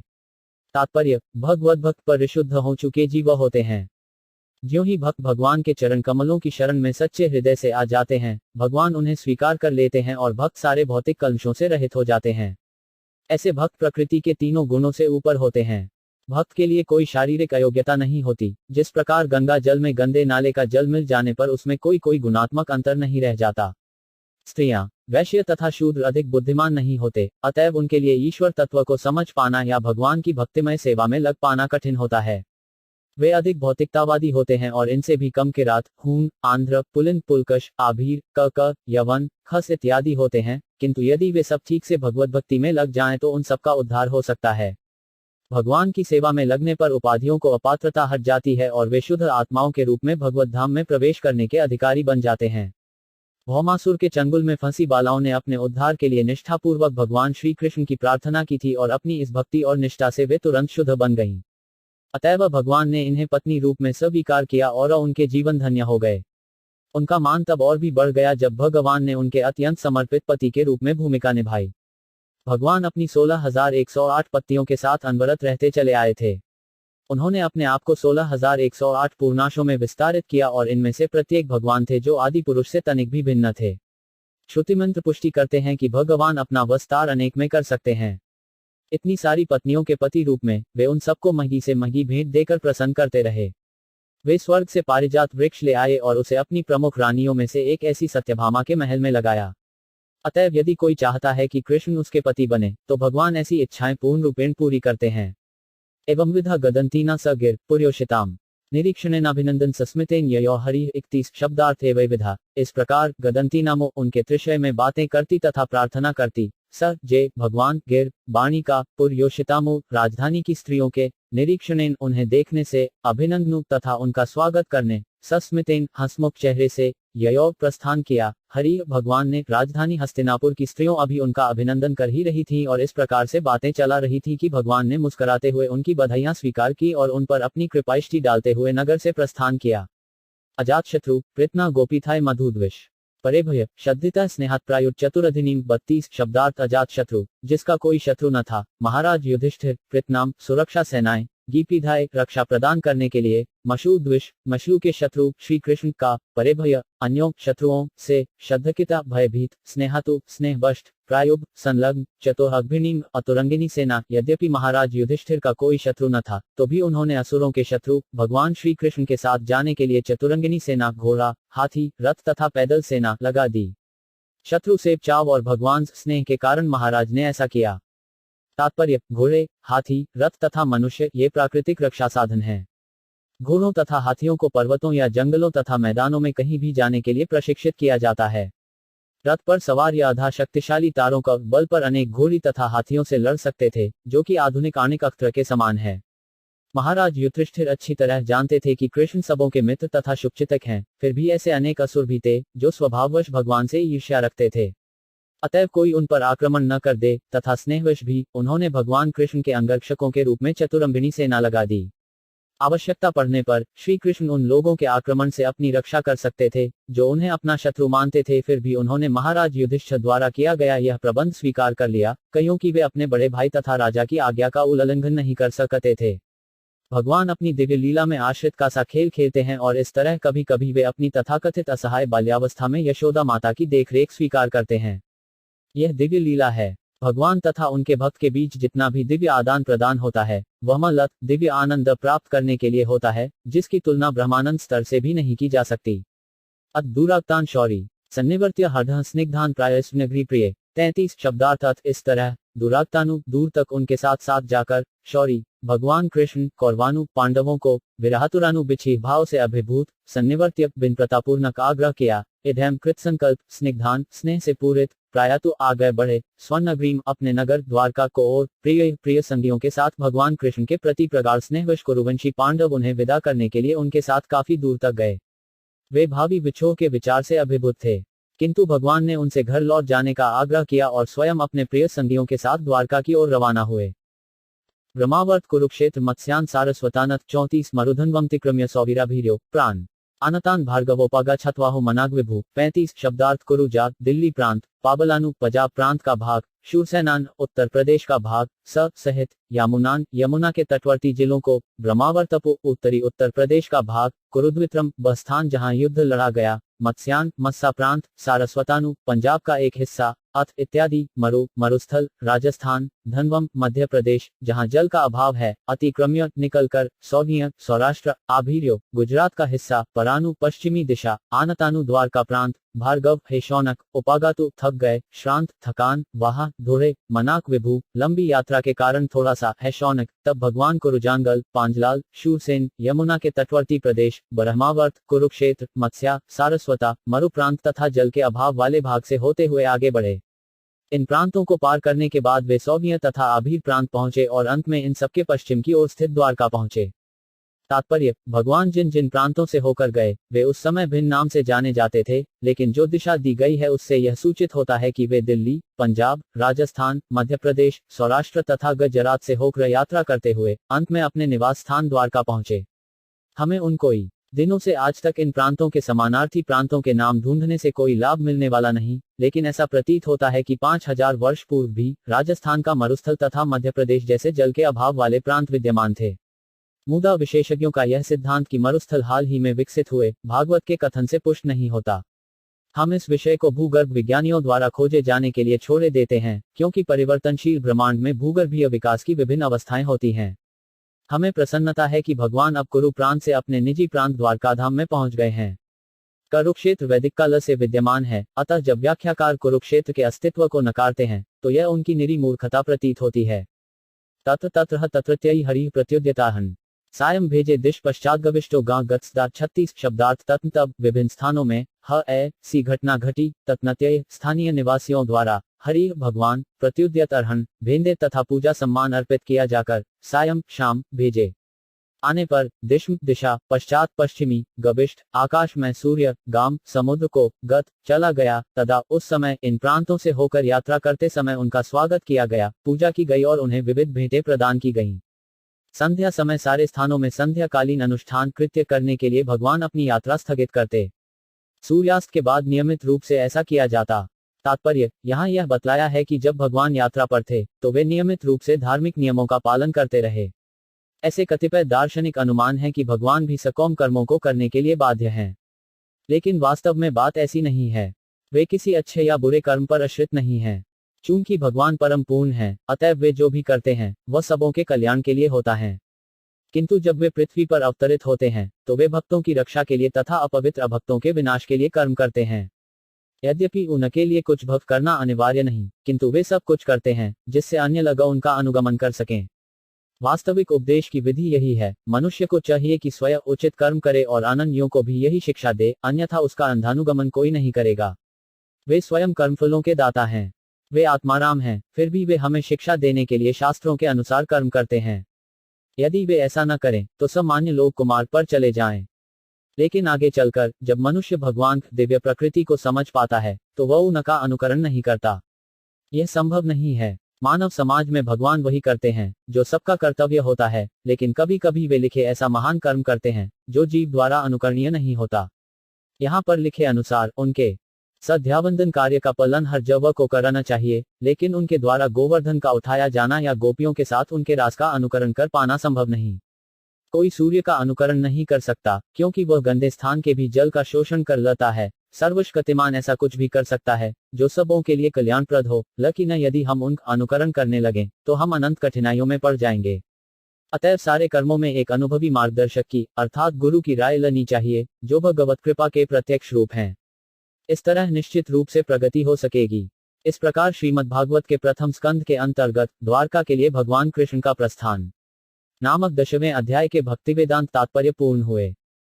A: तात्पर्य भगवत भक्त पर विशुद्ध हो चुके जीव होते हैं। ज्यों ही भक्त भगवान के चरण कमलों की शरण में सच्चे हृदय से आ जाते हैं, भगवान उन्हें स्वीकार कर लेते हैं और भक्त सारे भौतिक कलंशों से रहित हो जाते हैं। ऐसे भक्त प्रकृति के तीनों गुणों से ऊपर होते हैं। भक्त के लिए कोई शारीरिक अयोग्यता नहीं होती। जिस प्रकार गंगा जल में गंदे नाले का जल मिल जाने पर उसमें कोई गुणात्मक अंतर नहीं रह जाता। स्त्रियां वैश्य तथा शूद्र अधिक बुद्धिमान नहीं होते, अतएव उनके लिए ईश्वर तत्व को समझ पाना या भगवान की भक्तिमय सेवा में लग पाना कठिन होता है। वे अधिक भौतिकतावादी होते हैं और इनसे भी कम किरात, हून, आंध्र, पुलिन, पुलकश, आभीर, क, यवन, खस इत्यादि होते हैं, किंतु यदि वे सब ठीक से भगवत भक्ति में लग जाएं तो उन सबका उद्धार हो सकता है। भगवान की सेवा में लगने पर उपाधियों को अपात्रता हट जाती है और वे शुद्ध आत्माओं के रूप में भगवत धाम में प्रवेश करने के अधिकारी बन जाते हैं। भौमासुर के चंगुल में फंसी बालाओं ने अपने उद्धार के लिए निष्ठापूर्वक भगवान श्री कृष्ण की प्रार्थना की थी और अपनी इस भक्ति और निष्ठा से वे तुरंत शुद्ध बन गईं। अतएव भगवान ने इन्हें पत्नी रूप में स्वीकार किया और उनके जीवन धन्य हो गए। उनका मान तब और भी बढ़ गया जब भगवान ने उनके अत्यंत समर्पित पति के रूप में भूमिका निभाई। भगवान अपनी 16,108 पत्नियों के साथ अनवरत रहते चले आए थे। उन्होंने अपने आप को 16,108 पूर्णाशों में विस्तारित किया और इनमें से प्रत्येक भगवान थे जो आदि पुरुष से तनिक भी भिन्न थे। श्रुति मंत्र पुष्टि करते हैं कि भगवान अपना विस्तार अनेक में कर सकते हैं। इतनी सारी पत्नियों के पति रूप में वे उन सबको महंगी से महंगी भेंट देकर प्रसन्न करते रहे। वे स्वर्ग से पारिजात वृक्ष ले आए और उसे अपनी प्रमुख रानियों में से एक ऐसी सत्यभामा के महल में लगाया। अतएव यदि कोई चाहता है कि कृष्ण उसके पति बने, तो भगवान ऐसी इच्छाएं पूर्ण रूपेण पूरी करते हैं। एवं विधा गदंतीना स गिर पुर्योषिताम निरीक्षणेनाभिनंदन सस्मितेन ययो हरि 31 शब्दार्थ एवं विधा। इस प्रकार गदंती नामो उनके त्रिशय में बातें करती तथा प्रार्थना करती। स जे भगवान गिर बाणी का पुर्योषितामु राजधानी की स्त्रियों के निरीक्षणेन उन्हें देखने से अभिनंदनु तथा उनका स्वागत करने सस्मितेन हंसमुख चेहरे से ययो प्रस्थान किया। हरि भगवान ने राजधानी हस्तिनापुर की स्त्रियों अभी उनका अभिनंदन कर ही रही थी और इस प्रकार से बातें चला रही थी कि भगवान ने मुस्कुराते हुए उनकी बधाइयां स्वीकार की और उन पर अपनी कृपादृष्टि डालते हुए नगर से प्रस्थान किया। अजातशत्रु कृतना गोपीथाय मधुद्विष परेभय शब्दिता स्नेहात प्रायुत चतुरधिनीम 32 शब्दार्थ अजातशत्रु जिसका कोई शत्रु न था। महाराज युधिष्ठिर कृतनाम सुरक्षा सेनाएं गीपीधाय रक्षा प्रदान करने के लिए मशु द्विष मशु के शत्रु श्री कृष्ण का परेभय अन्यों शत्रुओं से शब्दकिता भयभीत स्नेहातु स्नेहवष्ट प्रायुब संलग्न चतुरग्भिनीम अतुरंगिनी सेना। यद्यपि महाराज युधिष्ठिर का कोई शत्रु न था, तो भी उन्होंने असुरों के शत्रु भगवान श्री कृष्ण के साथ जाने के लिए चतुरंगिनी सेना घोड़ा हाथी रथ तथा पैदल सेना लगा दी। शत्रु से चाव और भगवान स्नेह के कारण महाराज ने ऐसा किया। तात्पर्य घोड़े हाथी रथ तथा मनुष्य ये प्राकृतिक रक्षा साधन हैं। घोड़ों तथा हाथियों को पर्वतों या जंगलों तथा मैदानों में कहीं भी जाने के लिए प्रशिक्षित किया जाता है। रथ पर सवार या आधा शक्तिशाली तारों का बल पर अनेक घोड़ी तथा हाथियों से लड़ सकते थे, जो कि आधुनिक आणिक अस्त्र के समान है। महाराज युधिष्ठिर अच्छी तरह जानते थे कि कृष्ण सबों के मित्र तथा शुभचिंतक हैं, फिर भी ऐसे अनेक असुर भी थे जो स्वभाववश भगवान से ईर्ष्या रखते थे। अतएव कोई उन पर आक्रमण न कर दे तथा स्नेहवश भी उन्होंने भगवान कृष्ण के अंगरक्षकों के रूप में चतुरंगिनी सेना लगा दी। आवश्यकता पड़ने पर श्री कृष्ण उन लोगों के आक्रमण से अपनी रक्षा कर सकते थे जो उन्हें अपना शत्रु मानते थे। फिर भी उन्होंने महाराज युधिष्ठिर द्वारा किया गया यह प्रबंध स्वीकार कर लिया, क्योंकि वे अपने बड़े भाई तथा राजा की आज्ञा का उल्लंघन नहीं कर सकते थे। भगवान अपनी दिव्य लीला में आश्रित का सा खेल खेलते हैं और इस तरह कभी कभी वे अपनी तथाकथित असहाय बाल्यावस्था में यशोदा माता की देखरेख स्वीकार करते हैं। यह दिव्य लीला है। भगवान तथा उनके भक्त के बीच जितना भी दिव्य आदान प्रदान होता है वह मलत दिव्य आनंद प्राप्त करने के लिए होता है, जिसकी तुलना ब्रह्मानंद स्तर से भी नहीं की जा सकती। अत दूराक्तान शौरी सन्निवर्त्य हृदय स्निग्धान प्राय स्नग्री प्रिय 33 शब्दार्थ। अत इस तरह दुराक्तानु दूर तक उनके साथ साथ जाकर, शौरी भगवान कृष्ण कौरवानु पांडवों को विरहातुरानु बिछी भाव से अभिभूत, सन्निवर्त्य बिन प्रतापूर्णक आग्रह किया, इधम कृत संकल्प स्निग्धान स्नेह से पूरित, प्रायतु आगे बढ़े, स्वर्णग्रीम अपने नगर द्वारका को और प्रिय प्रिय संगियों के साथ भगवान कृष्ण के प्रति प्रगाढ़ स्नेहवश कुरुवंशी पांडव उन्हें विदा करने के लिए उनके साथ काफी दूर तक गए। वे भावी विछोह के विचार से अभिभूत थे, किंतु भगवान ने उनसे घर लौट जाने का आग्रह किया और स्वयं अपने प्रिय संगियों के साथ द्वारका की ओर रवाना हुए। ब्रह्मावर्त कुरुक्षेत्र मत्स्यान सारस्वतानथ 34 मरुधन्वम तिक्रम्य सौवीराभीर्यो प्राण आनतान भार्गवोपागा छतवाहो मनाग विभु 35 शब्दार्थ कुरुजा दिल्ली प्रांत, पाबलानु पंजाब प्रांत का भाग, शूरसेनान उत्तर प्रदेश का भाग, सहित यामुनान यमुना के तटवर्ती जिलों को, ब्रह्मावर्तपु उत्तरी उत्तर प्रदेश का भाग, कुरुद्वित्रम बस्थान जहां युद्ध लड़ा गया, मत्स्यान मस्सा प्रांत, सारस्वतानु पंजाब का एक हिस्सा, अथ इत्यादि मरुस्थल राजस्थान, धनवम मध्य प्रदेश जहां जल का अभाव है, अतिक्रम्य निकलकर, सौनिय सौराष्ट्र, आभीर्यो गुजरात का हिस्सा, परानु पश्चिमी दिशा, आनतानु द्वारका प्रांत, भार्गव हे शौनक, उपागातु थक गए, श्रांत थकान, वाह धोरे, मनाक विभू लंबी यात्रा के कारण थोड़ा सा है शौनक। तब भगवान कुरुजांगल पांजलाल शूरसेन यमुना के तटवर्ती प्रदेश, ब्रह्मावर्त कुरुक्षेत्र मत्स्या सारस्वता मरु प्रांत तथा जल के अभाव वाले भाग से होते हुए आगे बढ़े। इन प्रांतों को पार करने के बाद वे सौम्य तथा आभीर प्रांत पहुंचे और अंत में इन सबके पश्चिम की ओर स्थित द्वारका पहुंचे। तात्पर्य, भगवान जिन जिन प्रांतों से होकर गए वे उस समय भिन्न नाम से जाने जाते थे, लेकिन जो दिशा दी गई है उससे यह सूचित होता है कि वे दिल्ली, पंजाब, राजस्थान, मध्य प्रदेश, सौराष्ट्र तथा गुजरात से होकर यात्रा करते हुए अंत में अपने निवास स्थान द्वारका पहुंचे। हमें उन कोई दिनों से आज तक इन प्रांतों के समानार्थी प्रांतों के नाम ढूंढने से कोई लाभ मिलने वाला नहीं, लेकिन ऐसा प्रतीत होता है कि 5000 वर्ष पूर्व भी राजस्थान का मरुस्थल तथा मध्य प्रदेश जैसे जल के अभाव वाले प्रांत विद्यमान थे। मुदा विशेषज्ञों का यह सिद्धांत कि मरुस्थल हाल ही में विकसित हुए भागवत के कथन से पुष्ट नहीं होता। हम इस विषय को भूगर्भ विज्ञानियों द्वारा खोजे जाने के लिए छोड़े देते हैं, क्योंकि परिवर्तनशील ब्रह्मांड में भूगर्भीय विकास की विभिन्न अवस्थाएं होती हैं। हमें प्रसन्नता है कि भगवान अब कुरु प्रांत से अपने निजी प्रांत द्वारकाधाम में पहुंच गए हैं। कुरुक्षेत्र वैदिक काल से विद्यमान है, अतः जब व्याख्याकार कुरुक्षेत्र के अस्तित्व को नकारते हैं तो यह उनकी निरी मूर्खता प्रतीत होती है। तत्र तत्र तत्रत्ययी हरि प्रत्युद्यताहन सायं भेजे दिश पश्चादगविष्टो गां गत्सदार 36 शब्दार्थ तत्न तब विभिन्न स्थानों में सी घटना घटी तत्नत्यय स्थानीय निवासियों द्वारा हरि भगवान प्रत्युद्यत अर्हन भेंदे तथा पूजा सम्मान अर्पित किया जाकर सायं शाम भेजे आने पर दिशा पश्चात पश्चिमी गविष्ट आकाश में सूर्य गाम समुद्र को गत चला गया। तदा उस समय इन प्रांतों से होकर यात्रा करते समय उनका स्वागत किया गया, पूजा की गई और उन्हें विविध भेंटें प्रदान की गईं। संध्या समय सारे स्थानों में संध्याकालीन अनुष्ठान कृत्य करने के लिए भगवान अपनी यात्रा स्थगित करते। सूर्यास्त के बाद नियमित रूप से ऐसा किया जाता। तात्पर्य, यहाँ यह बतलाया है कि जब भगवान यात्रा पर थे तो वे नियमित रूप से धार्मिक नियमों का पालन करते रहे। ऐसे कतिपय दार्शनिक अनुमान हैं कि भगवान भी सकौम कर्मों को करने के लिए बाध्य हैं, लेकिन वास्तव में बात ऐसी नहीं है। वे किसी अच्छे या बुरे कर्म पर आश्रित नहीं हैं। चूंकि भगवान परम पूर्ण हैं, अतएव वे जो भी करते हैं वह सबों के कल्याण के लिए होता है। किंतु जब वे पृथ्वी पर अवतरित होते हैं तो वे भक्तों की रक्षा के लिए तथा अपवित्र अभक्तों के विनाश के लिए कर्म करते हैं। यद्यपि उनके लिए कुछ भक्त करना अनिवार्य नहीं, किंतु वे सब कुछ करते हैं जिससे अन्य लोग उनका अनुगमन कर सकें। वास्तविक उपदेश की विधि यही है। मनुष्य को चाहिए कि स्वयं उचित कर्म करे और अन्यों को भी यही शिक्षा दे, अन्यथा उसका अंधानुगमन कोई नहीं करेगा। वे स्वयं कर्मफलों के दाता हैं। वे आत्माराम हैं, फिर भी वे हमें शिक्षा देने के लिए शास्त्रों के अनुसार कर्म करते हैं। यदि वे ऐसा न करें तो सामान्य लोग कुमार्ग पर चले जाएं। लेकिन आगे चलकर जब मनुष्य भगवान दिव्य प्रकृति को समझ पाता है तो वह उनका अनुकरण नहीं करता। यह संभव नहीं है। मानव समाज में भगवान वही करते हैं जो सबका कर्तव्य होता है, लेकिन कभी कभी वे लिखे ऐसा महान कर्म करते हैं जो जीव द्वारा अनुकरणीय नहीं होता। यहाँ पर लिखे अनुसार उनके संध्यावंदन कार्य का पालन हर जगह को करना चाहिए, लेकिन उनके द्वारा गोवर्धन का उठाया जाना या गोपियों के साथ उनके रास का अनुकरण कर पाना संभव नहीं। कोई सूर्य का अनुकरण नहीं कर सकता, क्योंकि वह गंदे स्थान के भी जल का शोषण कर लेता है। सर्वशक्तिमान ऐसा कुछ भी कर सकता है जो सबों के लिए कल्याणप्रद हो, लेकिन यदि हम उनका अनुकरण करने लगें तो हम अनंत कठिनाइयों में पड़ जाएंगे। अतएव सारे कर्मों में एक अनुभवी मार्गदर्शक की अर्थात गुरु की राय लेनी चाहिए, जो भगवत कृपा के प्रत्यक्ष रूप हैं। इस तरह निश्चित रूप से प्रगति हो सकेगी। इस प्रकार श्रीमद् भागवत के प्रथम स्कंद के अंतर्गत द्वारका के लिए भगवान कृष्ण का प्रस्थान नामक 10वें अध्याय के भक्तिवेदांत तात्पर्य पूर्ण हुए।